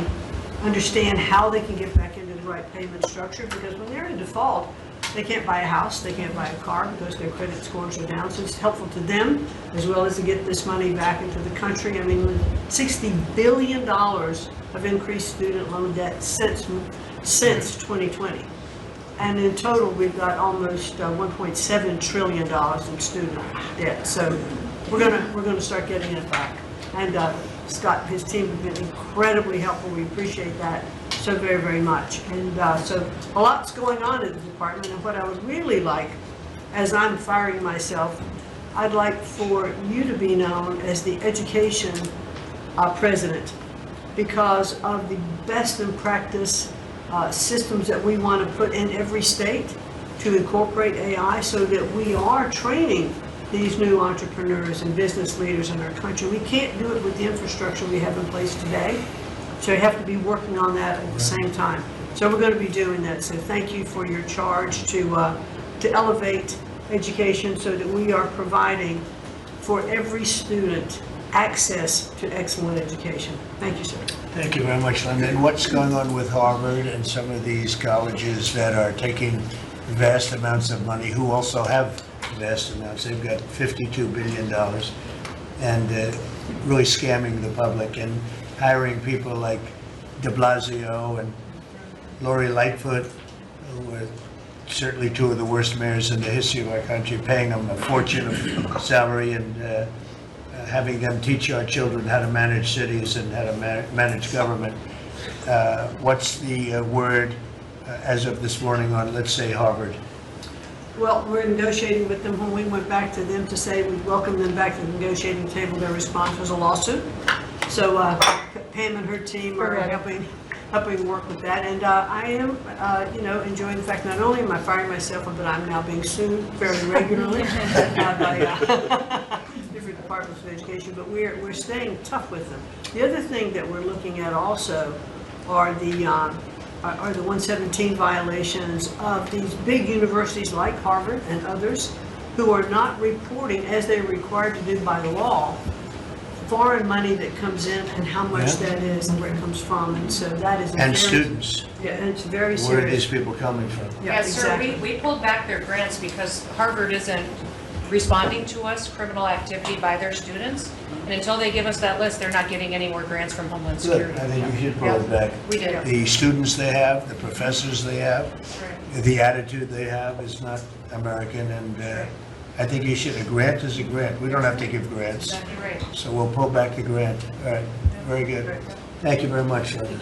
understand how they can get back into the right payment structure, because when they're in default, they can't buy a house, they can't buy a car because their credit scores are down. So it's helpful to them as well as to get this money back into the country. I mean, $60 billion of increased student loan debt since 2020. And in total, we've got almost $1.7 trillion in student debt. So we're gonna start getting it back. And Scott and his team have been incredibly helpful. We appreciate that so very, very much. And so a lot's going on at the department. And what I would really like, as I'm firing myself, I'd like for you to be known as the education president, because of the best in practice systems that we want to put in every state to incorporate AI, so that we are training these new entrepreneurs and business leaders in our country. We can't do it with the infrastructure we have in place today. So you have to be working on that at the same time. So we're going to be doing that. So thank you for your charge to elevate education so that we are providing for every student access to excellent education. Thank you, sir. Thank you very much, Linda. And what's going on with Harvard and some of these colleges that are taking vast amounts of money, who also have vast amounts? They've got $52 billion and really scamming the public and hiring people like de Blasio and Lori Lightfoot, who are certainly two of the worst mayors in the history of our country, paying them a fortune of salary and having them teach our children how to manage cities and how to manage government. What's the word as of this morning on, let's say, Harvard? Well, we're negotiating with them. When we went back to them to say we welcome them back to the negotiating table, their response was a lawsuit. So Pam and her team are helping work with that. And I am, enjoying the fact not only am I firing myself, but I'm now being sued very regularly by different departments of education. But we're staying tough with them. The other thing that we're looking at also are the 117 violations of these big universities like Harvard and others who are not reporting, as they're required to do by law, foreign money that comes in and how much that is and where it comes from. And so that is And students. Yeah, and it's very serious. Where are these people coming from? Yeah, Yes, sir, exactly. we pulled back their grants because Harvard isn't responding to us criminal activity by their students. And until they give us that list, they're not getting any more grants from Homeland Good, Security. I think you should pull it back. We did. The students they have, the professors they have, the attitude they have is not American, and I think you should, a grant is a grant. We don't have to give grants. Exactly right. So we'll pull back the grant. All right, very good. Thank you very much, Linda.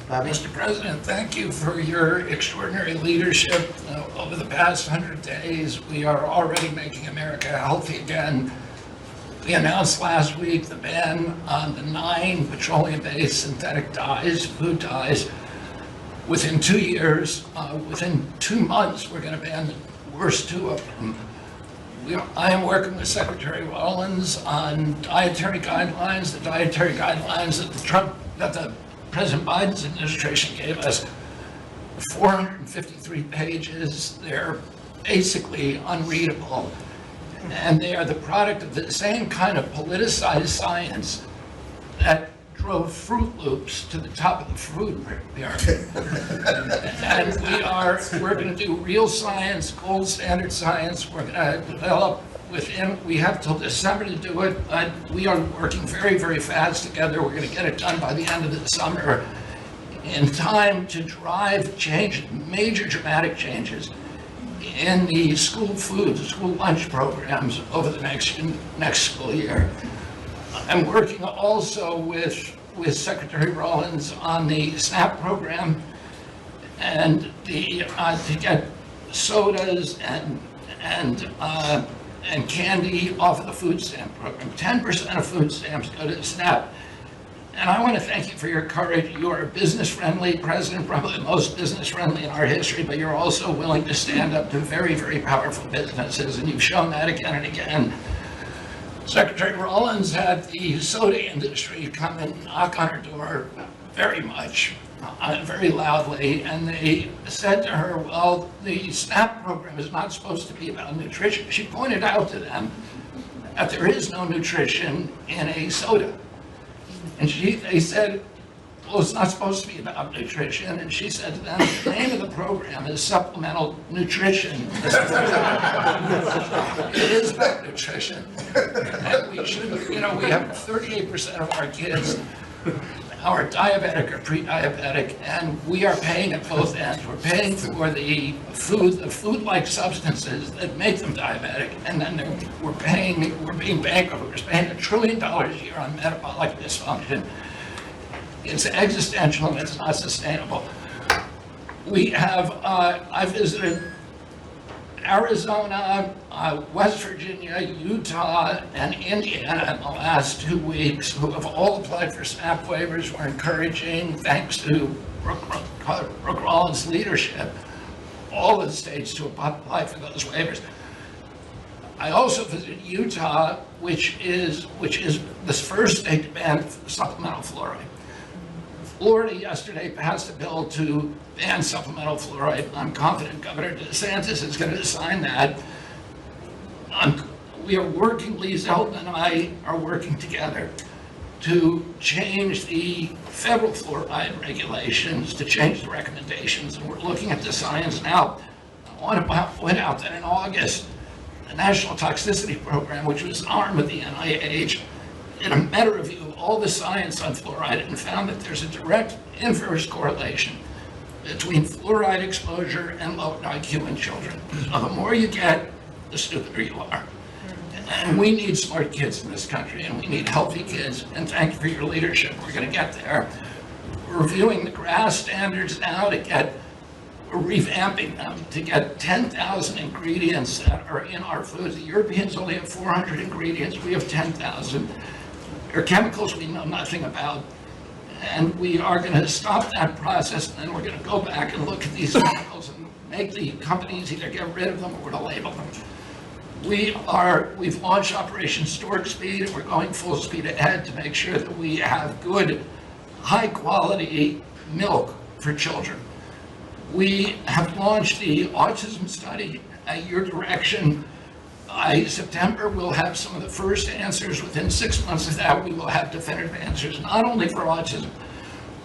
Bobby? Mr. President, thank you for your extraordinary leadership. Over the past 100 days, we are already making America healthy again. We announced last week the ban on the 9 petroleum-based synthetic dyes, food dyes. Within 2 years, within 2 months, we're going to ban the worst 2 of them. I am working with Secretary Rollins on dietary guidelines, the dietary guidelines that the President Biden's administration gave us. 453 pages. They're basically unreadable. And they are the product of the same kind of politicized science that drove Fruit Loops to the top of the food pyramid. And we're going to do real science, gold standard science. We're going to develop we have till December to do it, but we are working very, very fast together. We're going to get it done by the end of the summer in time to drive change, major dramatic changes in the school food, school lunch programs over the next school year. I'm working also with Secretary Rollins on the SNAP program and to get sodas and candy off of the food stamp program. 10% of food stamps go to SNAP. And I want to thank you for your courage. You are a business-friendly president, probably the most business-friendly in our history, but you're also willing to stand up to very, very powerful businesses, and you've shown that again and again. Secretary Rollins had the soda industry come and knock on her door very much, very loudly, and they said to her, well, the SNAP program is not supposed to be about nutrition. She pointed out to them that there is no nutrition in a soda. And they said, well, it's not supposed to be about nutrition. And she said to them, the name of the program is supplemental nutrition. It is about nutrition. And we should, we have 38% of our kids are diabetic or pre-diabetic, and we are paying at both ends. We're paying for the food-like substances that make them diabetic, and then we're being bankrupt. We're spending $1 trillion a year on metabolic dysfunction. It's existential and it's not sustainable. We have, I visited Arizona, West Virginia, Utah, and Indiana in the last 2 weeks, who have all applied for SNAP waivers. We're encouraging, thanks to Brooke Rollins' leadership, all of the states to apply for those waivers. I also visited Utah, which is the first state to ban supplemental fluoride. Florida yesterday passed a bill to ban supplemental fluoride. I'm confident Governor DeSantis is going to sign that. We are working, Lee Zeldin and I are working together to change the federal fluoride regulations, to change the recommendations, and we're looking at the science now. I want to point out that in August, the National Toxicity Program, which was an arm of the NIH, did a meta-review of all the science on fluoride and found that there's a direct inverse correlation between fluoride exposure and low IQ in children. So the more you get, the stupider you are. And we need smart kids in this country, and we need healthy kids, and thank you for your leadership. We're going to get there. We're reviewing the GRAS standards now we're revamping them to get 10,000 ingredients that are in our foods. The Europeans only have 400 ingredients, we have 10,000. There are chemicals we know nothing about, and we are going to stop that process, and then we're going to go back and look at these chemicals and make the companies either get rid of them or we're going to label them. We've launched Operation Stork Speed, and we're going full speed ahead to make sure that we have good, high-quality milk for children. We have launched the autism study at your direction. By September, we'll have some of the first answers. Within 6 months of that, we will have definitive answers, not only for autism,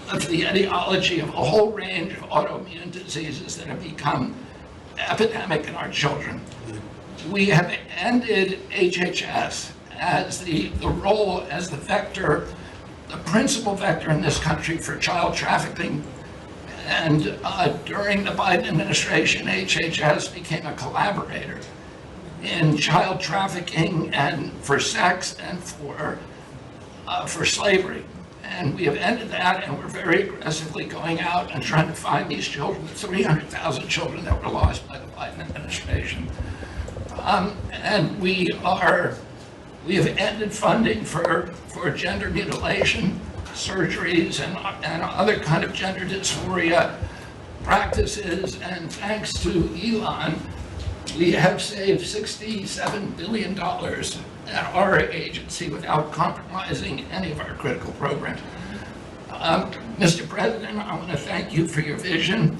but for the etiology of a whole range of autoimmune diseases that have become epidemic in our children. We have ended HHS as the role as the vector, the principal vector in this country for child trafficking. And during the Biden administration, HHS became a collaborator in child trafficking and for sex and for slavery. And we have ended that, and we're very aggressively going out and trying to find these children, the 300,000 children that were lost by the Biden administration. And we have ended funding for gender mutilation surgeries and other kind of gender dysphoria practices. And thanks to Elon, we have saved $67 billion at our agency without compromising any of our critical programs. Mr. President, I want to thank you for your vision,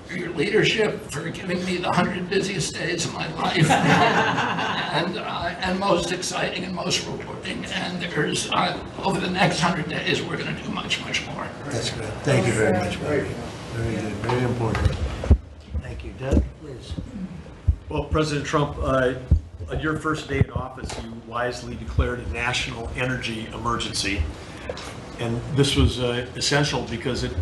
for your leadership, for giving me the 100 busiest days of my life, and most exciting and most rewarding. And there's, over the next 100 days, we're going to do much, much more. That's good. Thank you very much, Barry. Very good, very important. Thank you. Doug, please. Well, President Trump, on your first day in office, you wisely declared a national energy emergency. And this was essential because it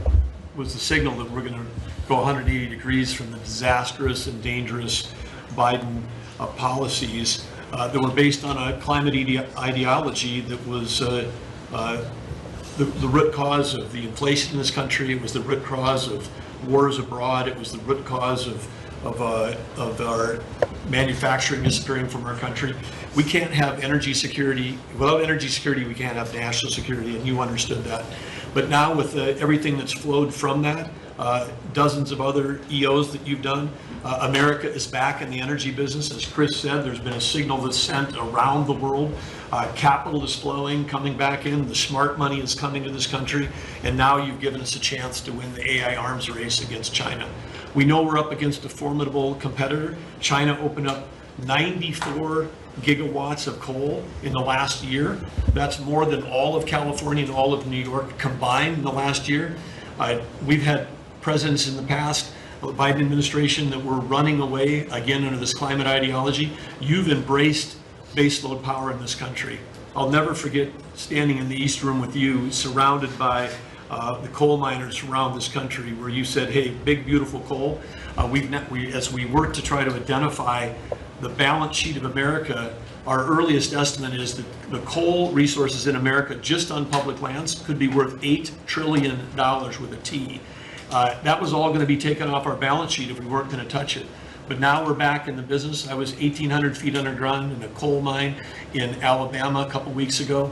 was the signal that we're going to go 180 degrees from the disastrous and dangerous Biden policies that were based on a climate ideology that was the root cause of the inflation in this country. It was the root cause of wars abroad. It was the root cause of of our manufacturing disappearing from our country. We can't have energy security. Without energy security, we can't have national security, and you understood that. But now with everything that's flowed from that, dozens of other EOs that you've done, America is back in the energy business. As Chris said, there's been a signal that's sent around the world. Capital is flowing, coming back in. The smart money is coming to this country. And now you've given us a chance to win the AI arms race against China. We know we're up against a formidable competitor. China opened up 94 gigawatts of coal in the last year. That's more than all of California and all of New York combined in the last year. We've had presidents in the past, the Biden administration, that were running away, again, under this climate ideology. You've embraced baseload power in this country. I'll never forget standing in the East Room with you, surrounded by the coal miners around this country, where you said, hey, big, beautiful coal. As we work to try to identify the balance sheet of America, our earliest estimate is that the coal resources in America, just on public lands, could be worth $8 trillion with a T. That was all going to be taken off our balance sheet if we weren't going to touch it. But now we're back in the business. I was 1,800 feet underground in a coal mine in Alabama a couple weeks ago.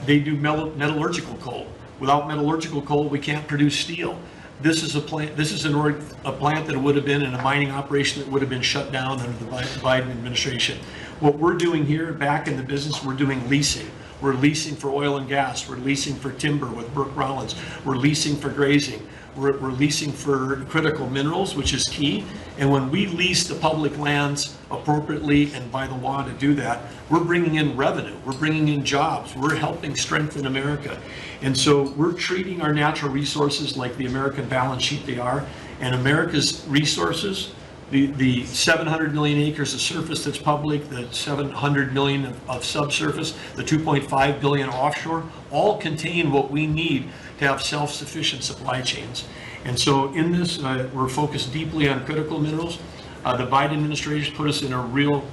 They do metallurgical coal. Without metallurgical coal, we can't produce steel. This is a plant. This is a plant that would have been in a mining operation that would have been shut down under the Biden administration. What we're doing here, back in the business, we're doing leasing. We're leasing for oil and gas. We're leasing for timber with Brooke Rollins. We're leasing for grazing. We're leasing for critical minerals, which is key. And when we lease the public lands appropriately and by the law to do that, we're bringing in revenue. We're bringing in jobs. We're helping strengthen America. And so we're treating our natural resources like the American balance sheet they are. And America's resources, the 700 million acres of surface that's public, the 700 million of subsurface, the 2.5 billion offshore, all contain what we need to have self-sufficient supply chains. And so in this, we're focused deeply on critical minerals. The Biden administration put us in a real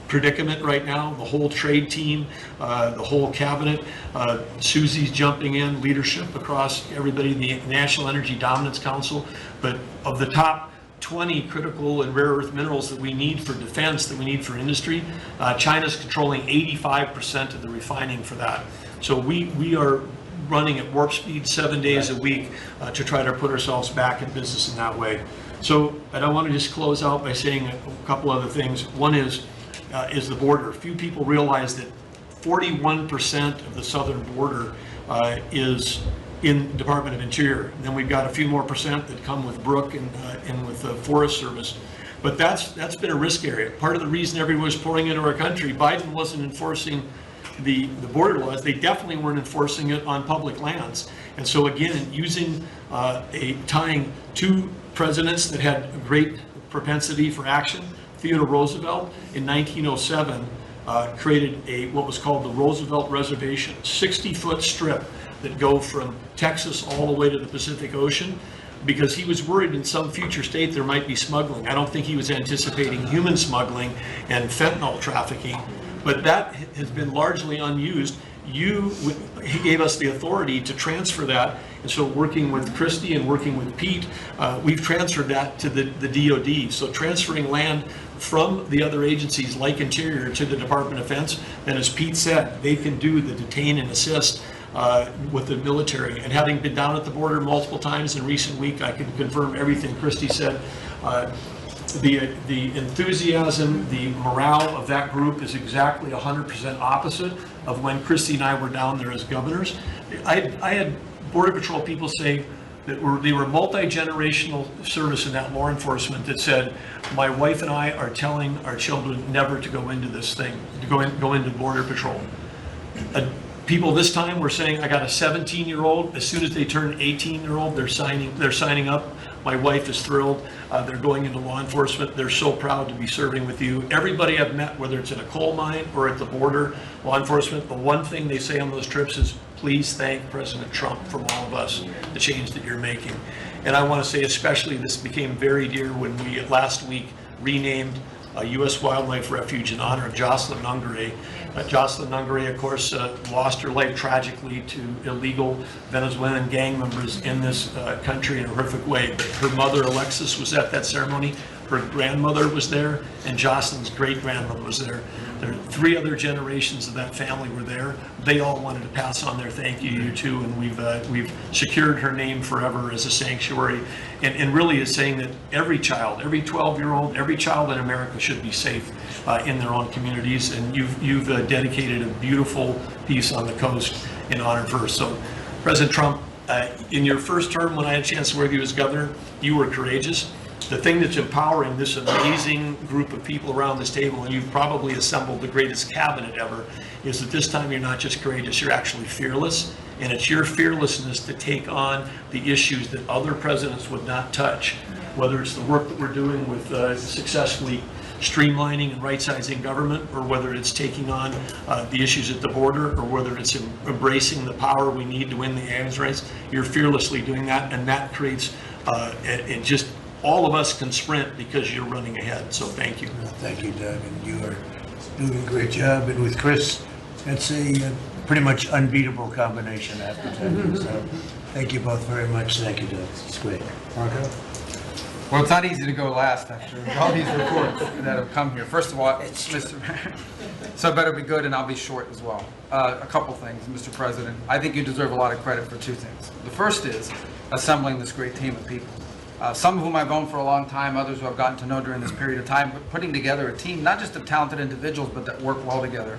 predicament right now. The whole trade team, the whole cabinet, Susie's jumping in, leadership across everybody, the National Energy Dominance Council. But of the top 20 critical and rare earth minerals that we need for defense, that we need for industry, China's controlling 85% of the refining for that. So we are running at warp speed 7 days a week to try to put ourselves back in business in that way. So, and I want to just close out by saying a couple other things. One is the border. Few people realize that 41% of the southern border is in the Department of Interior. And then we've got a few more percent that come with Brooke and with the Forest Service. But that's been a risk area. Part of the reason everyone was pouring into our country, Biden wasn't enforcing the border laws. They definitely weren't enforcing it on public lands. And so again, using tying two presidents that had a great propensity for action, Theodore Roosevelt in 1907 created what was called the Roosevelt Reservation, 60-foot strip that go from Texas all the way to the Pacific Ocean, because he was worried in some future state there might be smuggling. I don't think he was anticipating human smuggling and fentanyl trafficking, but that has been largely unused. He gave us the authority to transfer that, and so working with Kristi and working with Pete, we've transferred that to the DoD. So transferring land from the other agencies like Interior to the Department of Defense, and as Pete said, they can do the detain and assist with the military. And having been down at the border multiple times in recent week, I can confirm everything Kristi said. The enthusiasm, the morale of that group is exactly 100% opposite of when Kristi and I were down there as governors. I had Border Patrol people say that they were multi-generational service in that law enforcement that said, my wife and I are telling our children never to go into this thing, to go into Border Patrol. People this time were saying, I got a 17-year-old. As soon as they turn 18-year-old, they're signing up. My wife is thrilled. They're going into law enforcement. They're so proud to be serving with you. Everybody I've met, whether it's in a coal mine or at the border, law enforcement, the one thing they say on those trips is, please thank President Trump from all of us, the change that you're making. And I want to say especially this became very dear when we last week renamed U.S. Wildlife Refuge in honor of Jocelyn Nungare. Jocelyn Nungare, of course, lost her life tragically to illegal Venezuelan gang members in this country in a horrific way. But her mother, Alexis, was at that ceremony. Her grandmother was there, and Jocelyn's great-grandmother was there. There are 3 other generations of that family were there. They all wanted to pass on their thank you to, and we've secured her name forever as a sanctuary, and really is saying that every child, every 12-year-old, every child in America should be safe in their own communities, and you've dedicated a beautiful piece on the coast in honor of her. So, President Trump, in your first term, when I had a chance to work with you as governor, you were courageous. The thing that's empowering this amazing group of people around this table, and you've probably assembled the greatest cabinet ever, is that this time you're not just courageous, you're actually fearless. And it's your fearlessness to take on the issues that other presidents would not touch, whether it's the work that we're doing with successfully streamlining and right-sizing government, or whether it's taking on the issues at the border, or whether it's embracing the power we need to win the arms race. You're fearlessly doing that, and that creates it just all of us can sprint because you're running ahead. So thank you. Thank you, Doug, and you are doing a great job. And with Chris, that's a pretty much unbeatable combination after 10 years. So thank you both very much. Thank you, Doug. It's great. Marco? Well, it's not easy to go last after all these reports that have come here. First of all, Mr. So it better be good, and I'll be short as well. A couple things, Mr. President. I think you deserve a lot of credit for 2 things. The first is assembling this great team of people. Some of whom I've known for a long time, others who I've gotten to know during this period of time, but putting together a team, not just of talented individuals, but that work well together,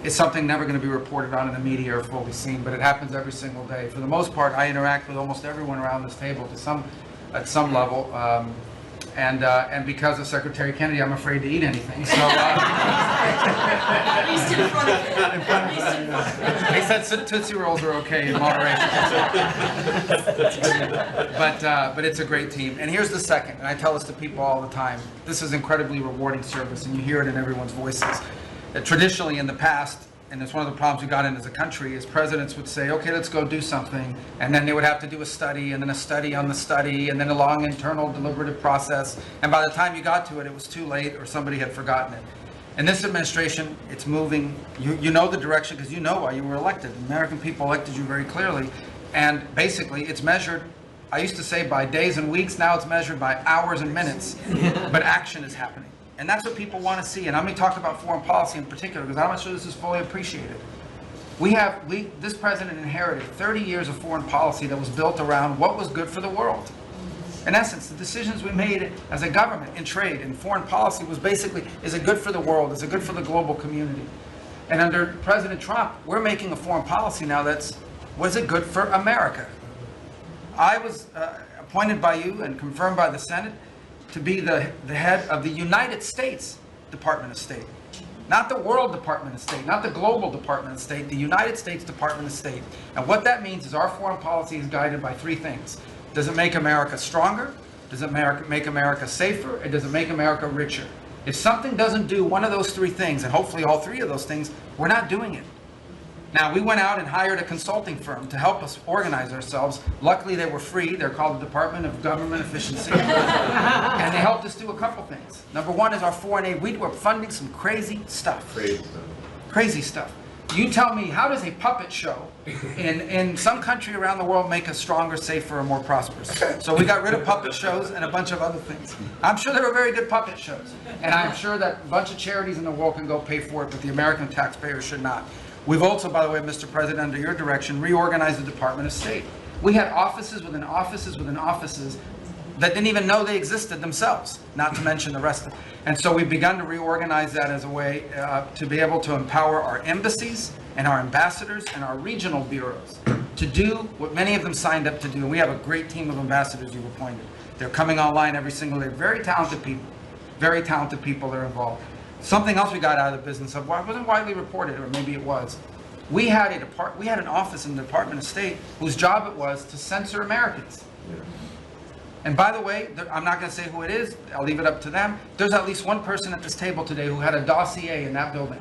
is something never going to be reported on in the media or fully seen, but it happens every single day. For the most part, I interact with almost everyone around this table at some level, and because of Secretary Kennedy, I'm afraid to eat anything. So, At least in front of you. They said Tootsie Rolls are okay in moderation. But it's a great team. And here's the second, and I tell this to people all the time. This is incredibly rewarding service, and you hear it in everyone's voices. That traditionally in the past, and it's one of the problems we got in as a country, is presidents would say, okay, let's go do something, and then they would have to do a study, and then a study on the study, and then a long internal deliberative process, and by the time you got to it, it was too late, or somebody had forgotten it. In this administration, it's moving. You know the direction because you know why you were elected. The American people elected you very clearly, and basically it's measured, I used to say by days and weeks, now it's measured by hours and minutes, but action is happening. And that's what people want to see. And I'm going to talk about foreign policy in particular because I'm not sure this is fully appreciated. This president inherited 30 years of foreign policy that was built around what was good for the world. In essence, the decisions we made as a government in trade and foreign policy was basically, is it good for the world? Is it good for the global community? And under President Trump, we're making a foreign policy now was it good for America? I was appointed by you and confirmed by the Senate to be the head of the United States Department of State. Not the World Department of State, not the Global Department of State, the United States Department of State. And what that means is our foreign policy is guided by 3 things. Does it make America stronger? Does it make America safer? And does it make America richer? If something doesn't do one of those 3 things, and hopefully all 3 of those things, we're not doing it. Now, we went out and hired a consulting firm to help us organize ourselves. Luckily, they were free. They're called the Department of Government Efficiency. And they helped us do a couple things. Number 1 is our foreign aid. We were funding some crazy stuff. Crazy stuff. You tell me, how does a puppet show in some country around the world make us stronger, safer, or more prosperous? So we got rid of puppet shows and a bunch of other things. I'm sure they were very good puppet shows. And I'm sure that a bunch of charities in the world can go pay for it, but the American taxpayer should not. We've also, by the way, Mr. President, under your direction, reorganized the Department of State. We had offices within offices within offices that didn't even know they existed themselves, not to mention the rest of it. And so we've begun to reorganize that as a way to be able to empower our embassies and our ambassadors and our regional bureaus to do what many of them signed up to do. And we have a great team of ambassadors you've appointed. They're coming online every single day. Very talented people that are involved. Something else we got out of the business of, wasn't widely reported, or maybe it was. We had an office in the Department of State whose job it was to censor Americans. And by the way, I'm not going to say who it is. I'll leave it up to them. There's at least one person at this table today who had a dossier in that building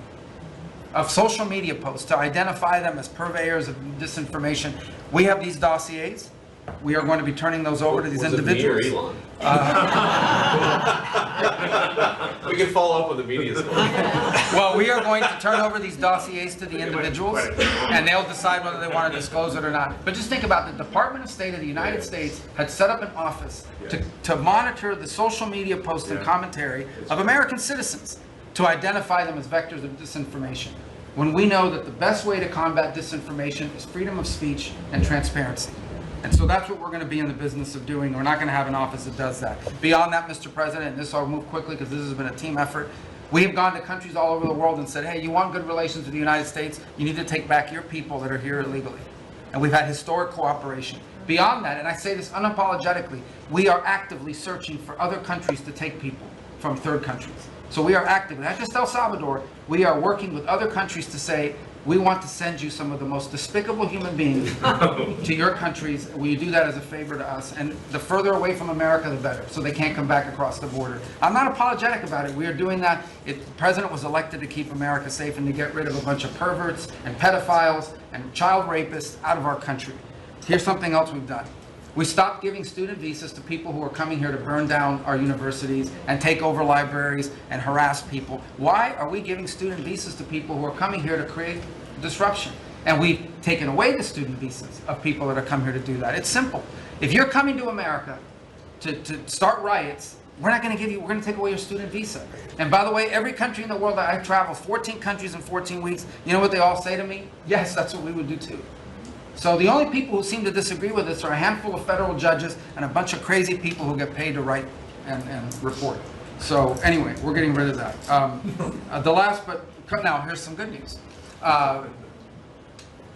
of social media posts to identify them as purveyors of disinformation. We have these dossiers. We are going to be turning those over to these Was it me or individuals. Elon? We can follow up with the media story. Well, we are going to turn over these dossiers to the individuals, and they'll decide whether they want to disclose it or not. But just think about it. The Department of State of the United States had set up an office to monitor the social media posts and commentary of American citizens to identify them as vectors of disinformation, when we know that the best way to combat disinformation is freedom of speech and transparency. And so that's what we're going to be in the business of doing. We're not going to have an office that does that. Beyond that, Mr. President, and this I'll move quickly because this has been a team effort, we have gone to countries all over the world and said, hey, you want good relations with the United States, you need to take back your people that are here illegally. And we've had historic cooperation. Beyond that, and I say this unapologetically, we are actively searching for other countries to take people from third countries. So we are active, not just El Salvador, we are working with other countries to say, we want to send you some of the most despicable human beings to your countries. Will you do that as a favor to us? And the further away from America, the better, so they can't come back across the border. I'm not apologetic about it. We are doing that. The president was elected to keep America safe and to get rid of a bunch of perverts and pedophiles and child rapists out of our country. Here's something else we've done. We stopped giving student visas to people who are coming here to burn down our universities and take over libraries and harass people. Why are we giving student visas to people who are coming here to create disruption? And we've taken away the student visas of people that are coming here to do that. It's simple. If you're coming to America to start riots, we're not going to give you, we're going to take away your student visa. And by the way, every country in the world that I've traveled, 14 countries in 14 weeks, you know what they all say to me? Yes, that's what we would do too. So the only people who seem to disagree with this are a handful of federal judges and a bunch of crazy people who get paid to write and report. So anyway, we're getting rid of that. The last, but now here's some good news.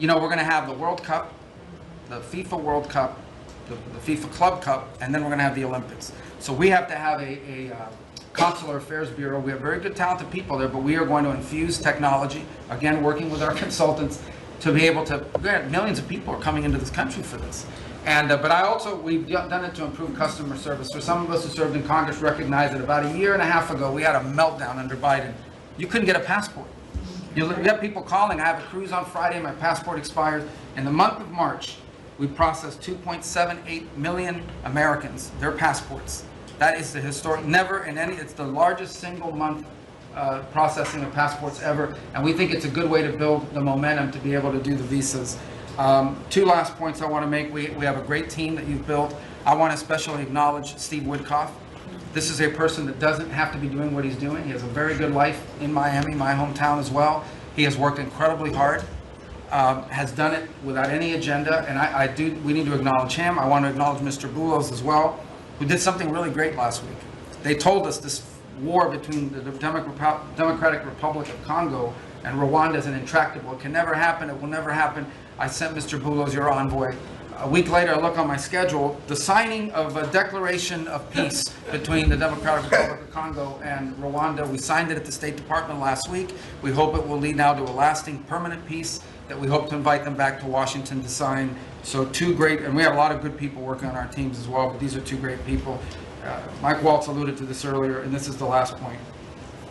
You know, we're going to have the World Cup, the FIFA World Cup, the FIFA Club Cup, and then we're going to have the Olympics. So we have to have a Consular Affairs Bureau. We have very good, talented people there, but we are going to infuse technology, again, working with our consultants, to be able to, millions of people are coming into this country for this. And, but we've done it to improve customer service. For some of us who served in Congress recognize that about a year and a half ago, we had a meltdown under Biden. You couldn't get a passport. You get people calling, I have a cruise on Friday, my passport expires. In the month of March, we processed 2.78 million Americans, their passports. That is the historic, never in any, it's the largest single month processing of passports ever, and we think it's a good way to build the momentum to be able to do the visas. Two last points I want to make. We have a great team that you've built. I want to especially acknowledge Steve Woodcock. This is a person that doesn't have to be doing what he's doing. He has a very good life in Miami, my hometown as well. He has worked incredibly hard, has done it without any agenda, and we need to acknowledge him. I want to acknowledge Mr. Boulos as well, who did something really great last week. They told us this war between the Democratic Republic of Congo and Rwanda is intractable. It can never happen. It will never happen. I sent Mr. Boulos, your envoy. A week later, I look on my schedule, the signing of a declaration of peace between the Democratic Republic of Congo and Rwanda. We signed it at the State Department last week. We hope it will lead now to a lasting, permanent peace that we hope to invite them back to Washington to sign. So two great, and we have a lot of good people working on our teams as well, but these are two great people. Mike Waltz alluded to this earlier, and this is the last point.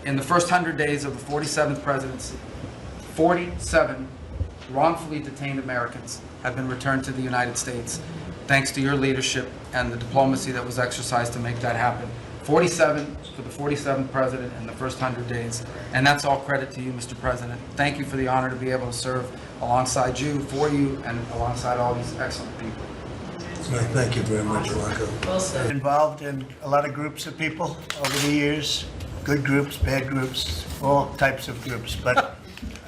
In the first 100 days of the 47th presidency, 47 wrongfully detained Americans have been returned to the United States, thanks to your leadership and the diplomacy that was exercised to make that happen. 47 for the 47th president in the first 100 days, and that's all credit to you, Mr. President. Thank you for the honor to be able to serve alongside you, for you, and alongside all these excellent people. Thank you very much, Rocco. Well said. Involved in a lot of groups of people over the years, good groups, bad groups, all types of groups. But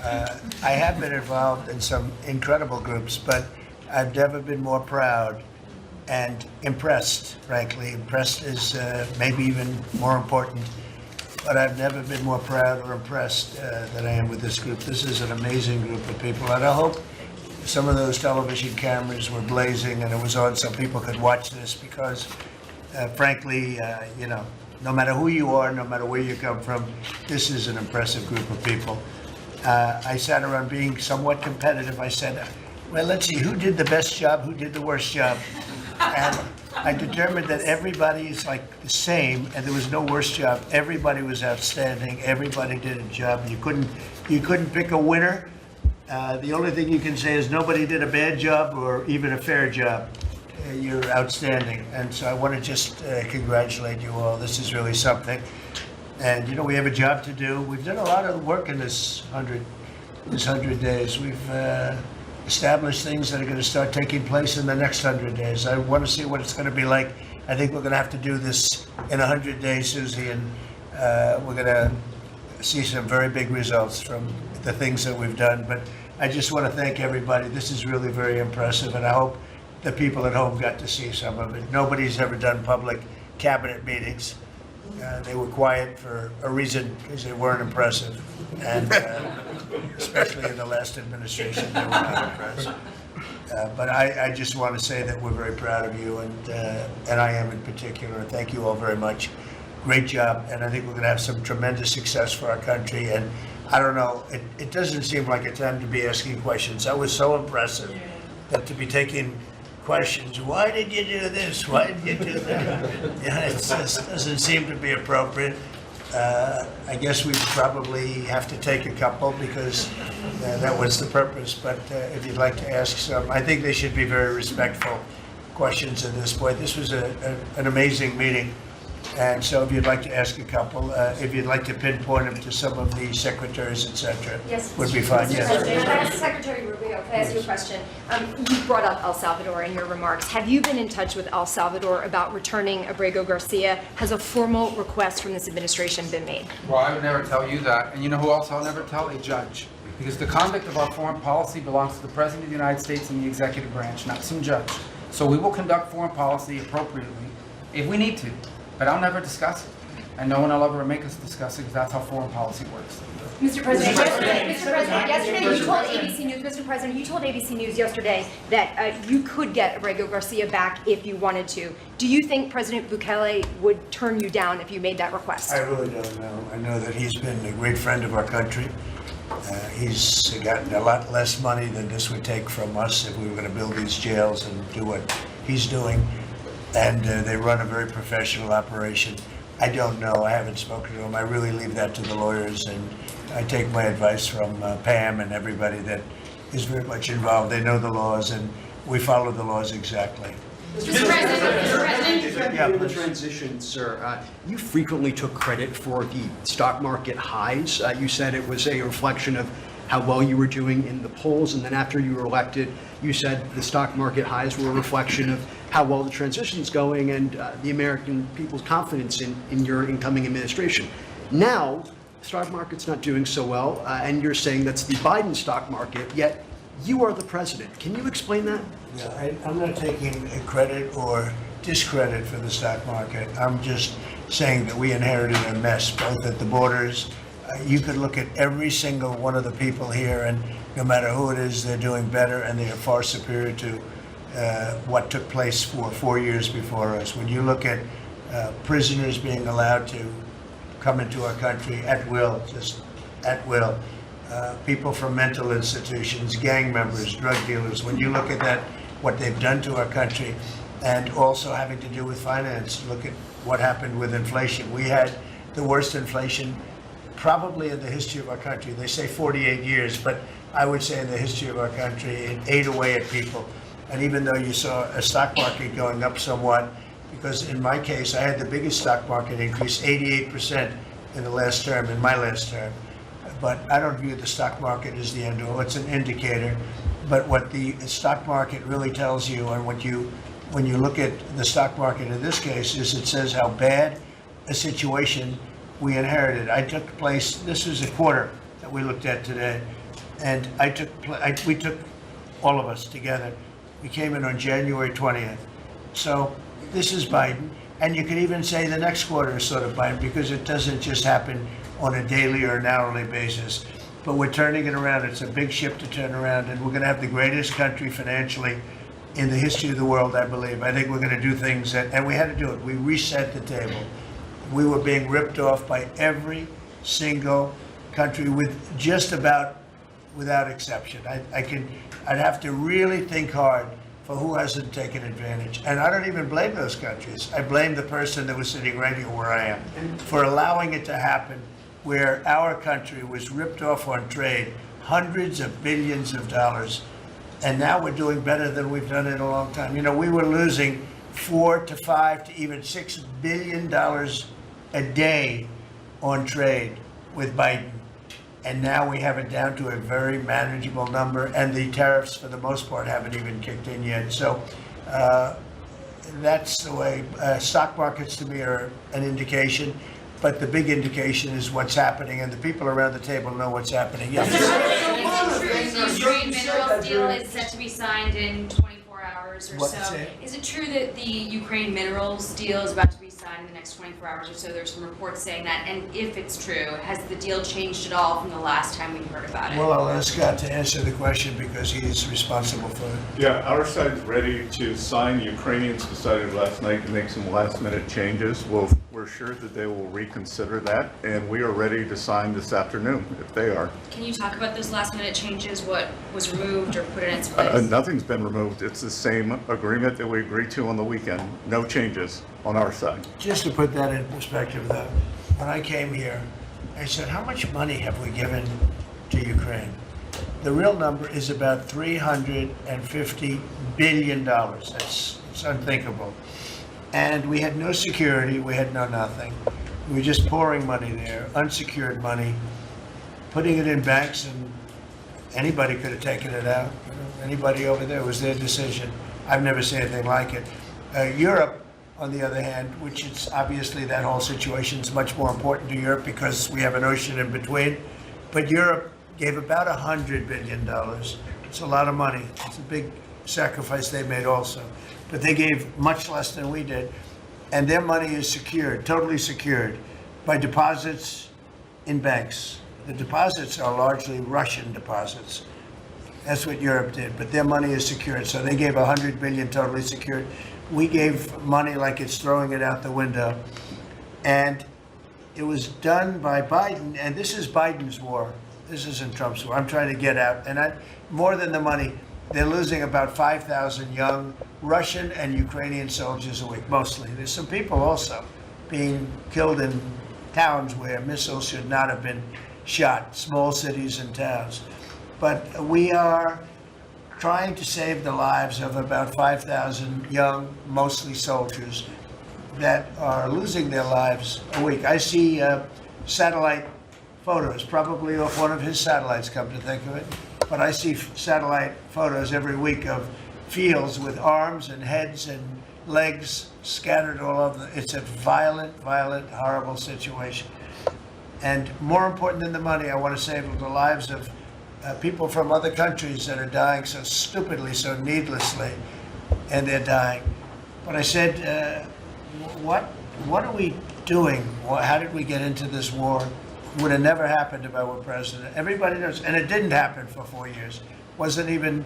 I have been involved in some incredible groups, but I've never been more proud and impressed, frankly. Impressed is maybe even more important, but I've never been more proud or impressed than I am with this group. This is an amazing group of people, and I hope some of those television cameras were blazing and it was on so people could watch this, because frankly, you know, no matter who you are, no matter where you come from, this is an impressive group of people. I sat around being somewhat competitive. I said, well, let's see, who did the best job, who did the worst job? And I determined that everybody's like the same, and there was no worst job. Everybody was outstanding. Everybody did a job. You couldn't pick a winner. The only thing you can say is nobody did a bad job or even a fair job. you're outstanding. And so I want to just congratulate you all. This is really something. And, you know, we have a job to do. We've done a lot of work in this 100 days. We've established things that are going to start taking place in the next 100 days. I want to see what it's going to be like. I think we're going to have to do this in 100 days, Susie, and we're going to see some very big results from the things that we've done. But I just want to thank everybody. This is really very impressive, and I hope the people at home got to see some of it. Nobody's ever done public cabinet meetings. They were quiet for a reason, because they weren't impressive. And especially in the last administration, they were not impressive. But I just want to say that we're very proud of you, and I am in particular. Thank you all very much. Great job, and I think we're going to have some tremendous success for our country. And I don't know, it doesn't seem like a time to be asking questions. That was so impressive, that to be taking questions, why did you do this? Why did you do that? Yeah, it just doesn't seem to be appropriate. I guess we probably have to take a couple, because that was the purpose. But if you'd like to ask some, I think they should be very respectful questions at this point. This was an amazing meeting. And so if you'd like to ask a couple, if you'd like to pinpoint them to some of the secretaries, et cetera, Yes, would be fine. Mr. Yes. President, Secretary Rubio, can I ask you a question? You brought up El Salvador in your remarks. Have you been in touch with El Salvador about returning Abrego Garcia? Has a formal request from this administration been made? Well, I would never tell you that. And you know who else I'll never tell? A judge. Because the conduct of our foreign policy belongs to the President of the United States and the executive branch, not some judge. So we will conduct foreign policy appropriately if we need to. But I'll never discuss it. And no one will ever make us discuss it, because that's how foreign policy works. Mr. President, yesterday you told ABC News, Mr. President, you told ABC News yesterday that you could get Abrego Garcia back if you wanted to. Do you think President Bukele would turn you down if you made that request? I really don't know. I know that he's been a great friend of our country. He's gotten a lot less money than this would take from us if we were going to build these jails and do what he's doing. And they run a very professional operation. I don't know. I haven't spoken to him. I really leave that to the lawyers, and I take my advice from Pam and everybody that is very much involved. They know the laws, and we follow the laws exactly. Mr. President. Yeah, During the transition, sir, you frequently took credit for the stock market highs. You said it was a reflection of how well you were doing in the polls, and then after you were elected, you said the stock market highs were a reflection of how well the transition's going and the American people's confidence in your incoming administration. Now, the stock market's not doing so well, and you're saying that's the Biden stock market, yet you are the president. Can you explain that? Yeah, I'm not taking credit or discredit for the stock market. I'm just saying that we inherited a mess, both at the borders. You could look at every single one of the people here, and no matter who it is, they're doing better, and they are far superior to what took place for 4 years before us. When you look at prisoners being allowed to come into our country at will, just at will, people from mental institutions, gang members, drug dealers, when you look at that, what they've done to our country, and also having to do with finance, look at what happened with inflation. We had the worst inflation probably in the history of our country. They say 48 years, but I would say in the history of our country, it ate away at people. And even though you saw a stock market going up somewhat, because in my case, I had the biggest stock market increase, 88% in the last term, in my last term. But I don't view the stock market as the end all. It's an indicator. But what the stock market really tells you, and when you look at the stock market in this case, is it says how bad a situation we inherited. I took place, this was a quarter that we looked at today, and we took all of us together. We came in on January 20th. So this is Biden, and you could even say the next quarter is sort of Biden, because it doesn't just happen on a daily or an hourly basis. But we're turning it around. It's a big ship to turn around, and we're going to have the greatest country financially in the history of the world, I believe. I think we're going to do things that, and we had to do it. We reset the table. We were being ripped off by every single country, with just about, without exception. I'd have to really think hard for who hasn't taken advantage. And I don't even blame those countries. I blame the person that was sitting right here where I am for allowing it to happen, where our country was ripped off on trade, hundreds of billions of dollars And now we're doing better than we've done in a long time. You know, we were losing $4 to $5 to even $6 billion a day on trade with Biden. And now we have it down to a very manageable number, and the tariffs, for the most part, haven't even kicked in yet. So that's the way. Stock markets, to me, are an indication, but the big indication is what's happening, and the people around the table know what's happening. Yes. The Ukraine minerals deal is set to be signed in 24 hours or What's so. it? Is it true that the Ukraine minerals deal is about to be signed in the next 24 hours or so? There's some reports saying that. And if it's true, has the deal changed at all from the last time we heard about it? Well, I'll ask Scott to answer the question because he's responsible for it. Yeah, our side's ready to sign. The Ukrainians decided last night to make some last-minute changes. We're sure that they will reconsider that, and we are ready to sign this afternoon, if they are. Can you talk about those last minute changes? What was removed or put in its place? Nothing's been removed. It's the same agreement that we agreed to on the weekend. No changes on our side. Just to put that in perspective, though, when I came here, I said, how much money have we given to Ukraine? The real number is about $350 billion. It's unthinkable. And we had no security, we had no nothing. We were just pouring money there, unsecured money, putting it in banks, and anybody could have taken it out. You know, anybody over there, it was their decision. I've never seen anything like it. Europe, on the other hand, which is obviously that whole situation is much more important to Europe because we have an ocean in between. But Europe gave about $100 billion. It's a lot of money. It's a big sacrifice they made also. But they gave much less than we did. And their money is secured, totally secured, by deposits in banks. The deposits are largely Russian deposits. That's what Europe did, but their money is secured. So they gave $100 billion totally secured. We gave money like it's throwing it out the window. And it was done by Biden, and this is Biden's war. This isn't Trump's war. I'm trying to get out. And more than the money, they're losing about 5,000 young Russian and Ukrainian soldiers a week, mostly. There's some people also being killed in towns where missiles should not have been shot, small cities and towns. But we are trying to save the lives of about 5,000 young, mostly soldiers, that are losing their lives a week. I see satellite photos, probably off one of his satellites, come to think of it. But I see satellite photos every week of fields with arms and heads and legs scattered all over. It's a violent, violent, horrible situation. And more important than the money, I want to save the lives of people from other countries that are dying so stupidly, so needlessly, and they're dying. But I said, what are we doing? How did we get into this war? It would have never happened if I were president. Everybody knows, and it didn't happen for 4 years. Wasn't even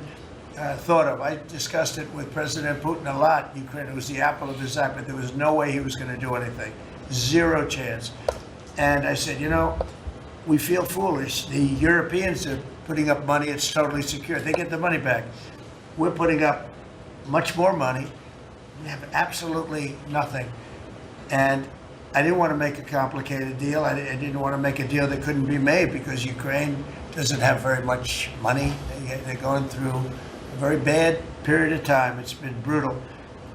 thought of. I discussed it with President Putin a lot. Ukraine was the apple of his eye, but there was no way he was going to do anything. Zero chance. And I said, you know, we feel foolish. The Europeans are putting up money. It's totally secure. They get the money back. We're putting up much more money. We have absolutely nothing. And I didn't want to make a complicated deal. I didn't want to make a deal that couldn't be made because Ukraine doesn't have very much money. They're going through a very bad period of time. It's been brutal.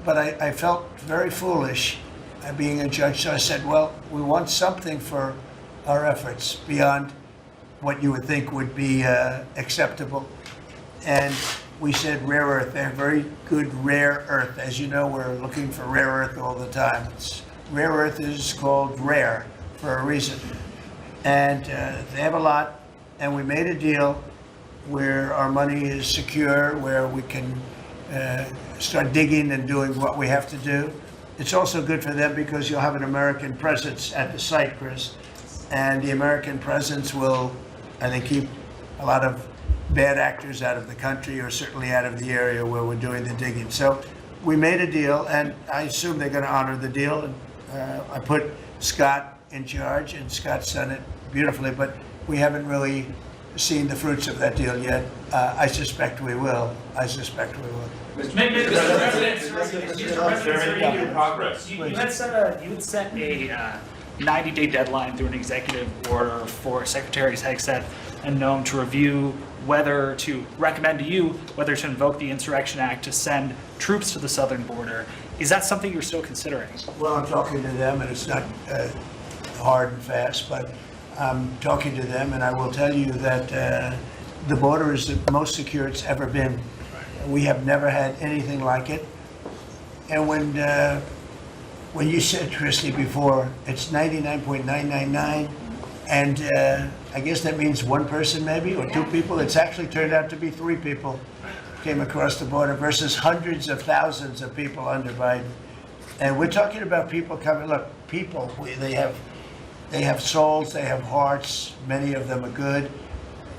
But I felt very foolish being a judge. So I said, well, we want something for our efforts beyond what you would think would be acceptable. And we said rare earth. They have very good rare earth. As you know, we're looking for rare earth all the time. Rare earth is called rare for a reason. And they have a lot. And we made a deal where our money is secure, where we can start digging and doing what we have to do. It's also good for them because you'll have an American presence at the site, Chris. And the American presence will, I think, keep a lot of bad actors out of the country, or certainly out of the area where we're doing the digging. So we made a deal, and I assume they're going to honor the deal. And I put Scott in charge, and Scott's done it beautifully, but we haven't really seen the fruits of that deal yet. I suspect we will. Mr. President, you had set 90-day deadline through an executive order for Secretaries Hegseth and Noem to review whether to recommend to you whether to invoke the Insurrection Act to send troops to the southern border. Is that something you're still considering? Well, I'm talking to them, and it's not hard and fast, but I'm talking to them, and I will tell you that the border is the most secure it's ever been. We have never had anything like it. And when you said, Kristi, before, it's 99.999, and I guess that means one person maybe, or two people. It's actually turned out to be 3 people came across the border versus hundreds of thousands of people under Biden. And we're talking about people coming, look, people, they have souls, they have hearts, many of them are good,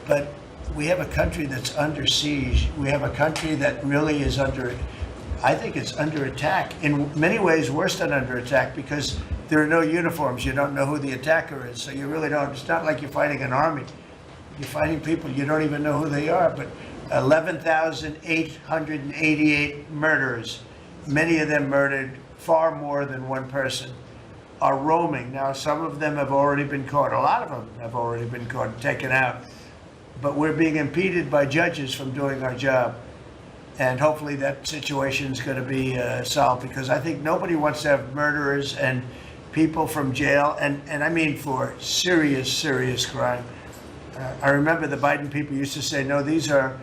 but we have a country that's under siege. We have a country that really is I think it's under attack. In many ways, worse than under attack, because there are no uniforms. You don't know who the attacker is, so you really don't. It's not like you're fighting an army. You're fighting people, you don't even know who they are. But 11,888 murderers, many of them murdered far more than one person, are roaming. Now, some of them have already been caught. A lot of them have already been caught and taken out. But we're being impeded by judges from doing our job. And hopefully that situation is going to be solved, because I think nobody wants to have murderers and people from jail, and I mean for serious, serious crime. I remember the Biden people used to say, no, these are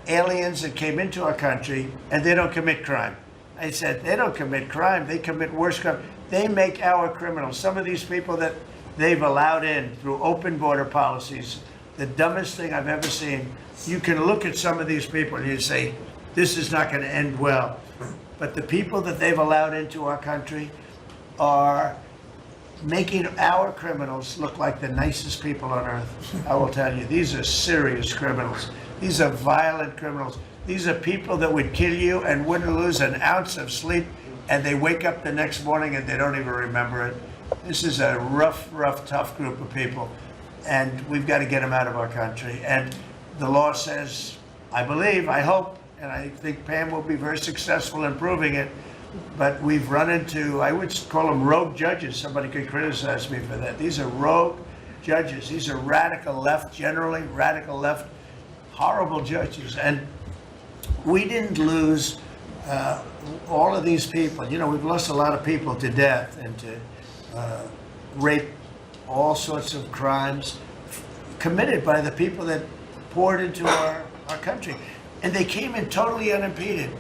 aliens that came into our country and they don't commit crime. I said, they don't commit crime, they commit worse crime. They make our criminals. Some of these people that they've allowed in through open border policies, the dumbest thing I've ever seen. You can look at some of these people and you say, this is not going to end well. But the people that they've allowed into our country are making our criminals look like the nicest people on earth. I will tell you, these are serious criminals. These are violent criminals. These are people that would kill you and wouldn't lose an ounce of sleep, and they wake up the next morning and they don't even remember it. This is a rough, tough group of people, and we've got to get them out of our country. And the law says, I believe, I hope, and I think Pam will be very successful in proving it, but we've run into, I would call them rogue judges. Somebody could criticize me for that. These are rogue judges. These are radical left, generally radical left, horrible judges. And we didn't lose all of these people. You know, we've lost a lot of people to death and to rape, all sorts of crimes committed by the people that poured into our country. And they came in totally unimpeded.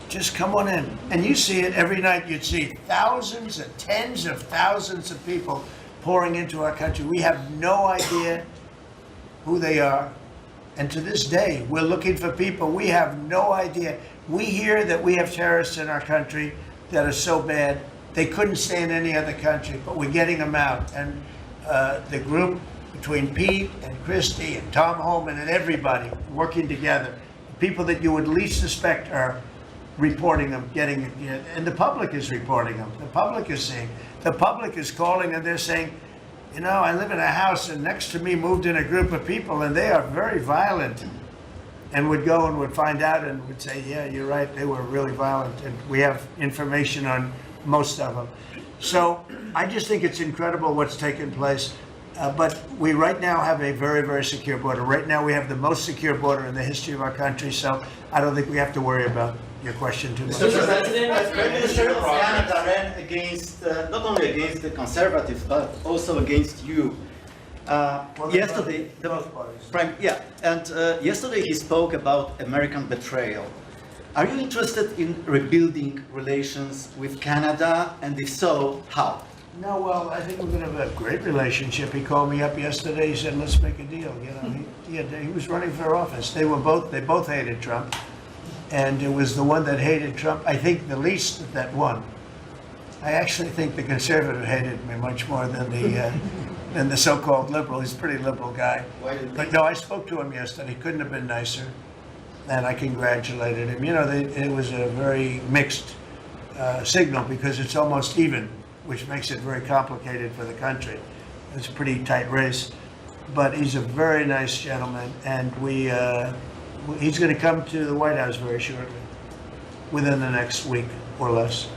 Just come on in. And you see it every night. You'd see thousands and tens of thousands of people pouring into our country. We have no idea who they are. And to this day, we're looking for people. We have no idea. We hear that we have terrorists in our country that are so bad, they couldn't stay in any other country, but we're getting them out. And the group between Pete and Kristi and Tom Holman and everybody working together, people that you would least suspect are reporting them, and the public is reporting them. The public is seeing. The public is calling and they're saying, you know, I live in a house and next to me moved in a group of people and they are very violent. And would go and would find out and would say, yeah, you're right, they were really violent. And we have information on most of them. So I just think it's incredible what's taken place. But we right now have a very, very secure border. Right now we have the most secure border in the history of our country. So I don't think we have to worry about your question too much. Mr. President, as Prime Minister of Canada ran against, not only against the Conservatives, but also against you. Yesterday, yesterday he spoke about American betrayal. Are you interested in rebuilding relations with Canada, and if so, how? No, well, I think we're going to have a great relationship. He called me up yesterday. He said, "Let's make a deal." You know, he was running for office. They both hated Trump, and it was the one that hated Trump, I think, the least that won. I actually think the conservative hated me much more than the so-called liberal. He's a pretty liberal guy. But no, I spoke to him yesterday. Couldn't have been nicer, and I congratulated him. You know, it was a very mixed signal because it's almost even, which makes it very complicated for the country. It's a pretty tight race, but he's a very nice gentleman, and he's going to come to the White House very shortly, within the next week or less.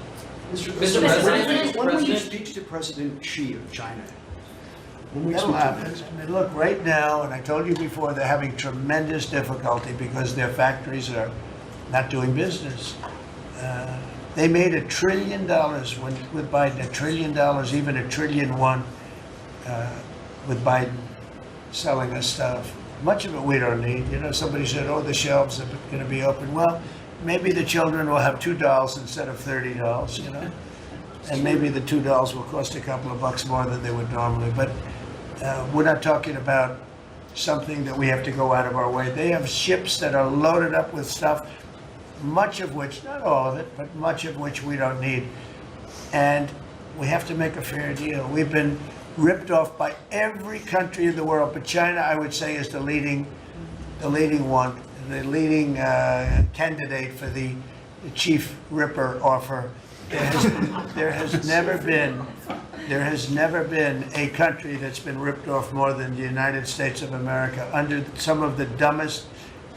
Mr. President. When will you speak to President Xi of China? When will you That'll speak to him happen. next? I mean, look, right now, and I told you before, they're having tremendous difficulty because their factories are not doing business. They made $1 trillion with Biden, $1 trillion, even $1.1 trillion with Biden selling us stuff. Much of it we don't need. You know, somebody said, oh, the shelves are going to be open. Well, maybe the children will have $2 instead of $30, you know? And maybe the $2 will cost a couple of bucks more than they would normally. But we're not talking about something that we have to go out of our way. They have ships that are loaded up with stuff, much of which, not all of it, but much of which we don't need. And we have to make a fair deal. We've been ripped off by every country in the world, but China, I would say, is the leading one, the leading candidate for the chief ripper offer. There has never been a country that's been ripped off more than the United States of America under some of the dumbest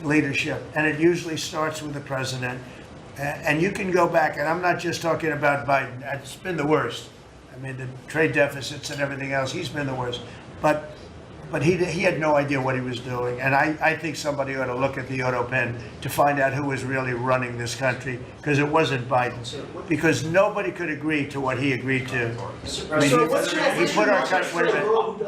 leadership, and it usually starts with the president. And you can go back, and I'm not just talking about Biden. It's been the worst. I mean, the trade deficits and everything else, he's been the worst. But he had no idea what he was doing. And I think somebody ought to look at the auto pen to find out who was really running this country, because it wasn't Biden. Because nobody could agree to what he agreed to. I mean,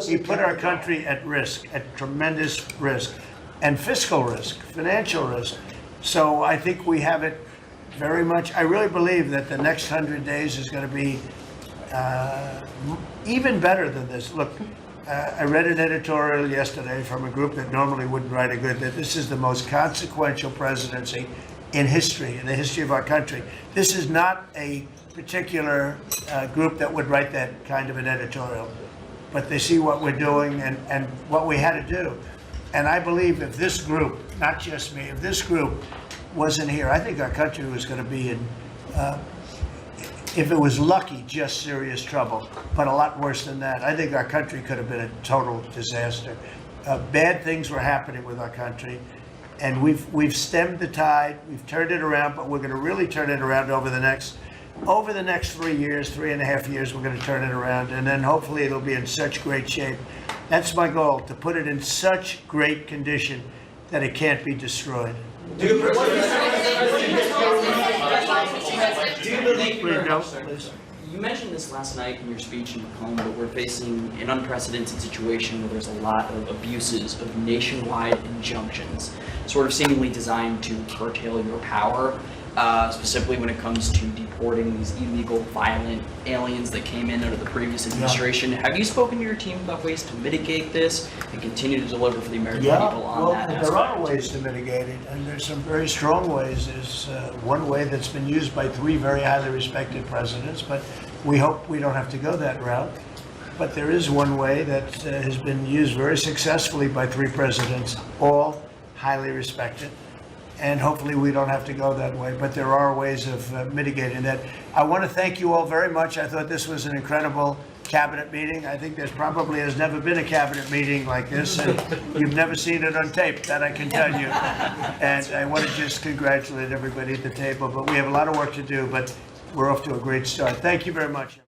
he put our country at risk, at tremendous risk, and fiscal risk, financial risk. So I think we have it very much. I really believe that the next 100 days is going to be even better than this. Look, I read an editorial yesterday from a group that normally wouldn't write a good, that this is the most consequential presidency in history, in the history of our country. This is not a particular group that would write that kind of an editorial, but they see what we're doing and what we had to do. And I believe if this group, not just me, if this group wasn't here, I think our country was going to be in, if it was lucky, just serious trouble, but a lot worse than that. I think our country could have been a total disaster. Bad things were happening with our country, and we've stemmed the tide, we've turned it around, but we're going to really turn it around over the next 3 years, 3.5 years, we're going to turn it around, and then hopefully it'll be in such great shape. That's my goal, to put it in such great condition that it can't be destroyed. You mentioned this last night in your speech in Macomb, but we're facing an unprecedented situation where there's a lot of abuses of nationwide injunctions, sort of seemingly designed to curtail your power, specifically when it comes to deporting these illegal, violent aliens that came in under the previous administration. Yeah. Have you spoken to your team about ways to mitigate this and continue to deliver for the American people on that aspect? There are ways to mitigate it, and there's some very strong ways. There's one way that's been used by 3 very highly respected presidents, but we hope we don't have to go that route. But there is one way that has been used very successfully by 3 presidents, all highly respected. And hopefully we don't have to go that way, but there are ways of mitigating that. I want to thank you all very much. I thought this was an incredible cabinet meeting. I think there's probably has never been a cabinet meeting like this, and you've never seen it on tape, that I can tell you. And I want to just congratulate everybody at the table, but we have a lot of work to do, but we're off to a great start. Thank you very much.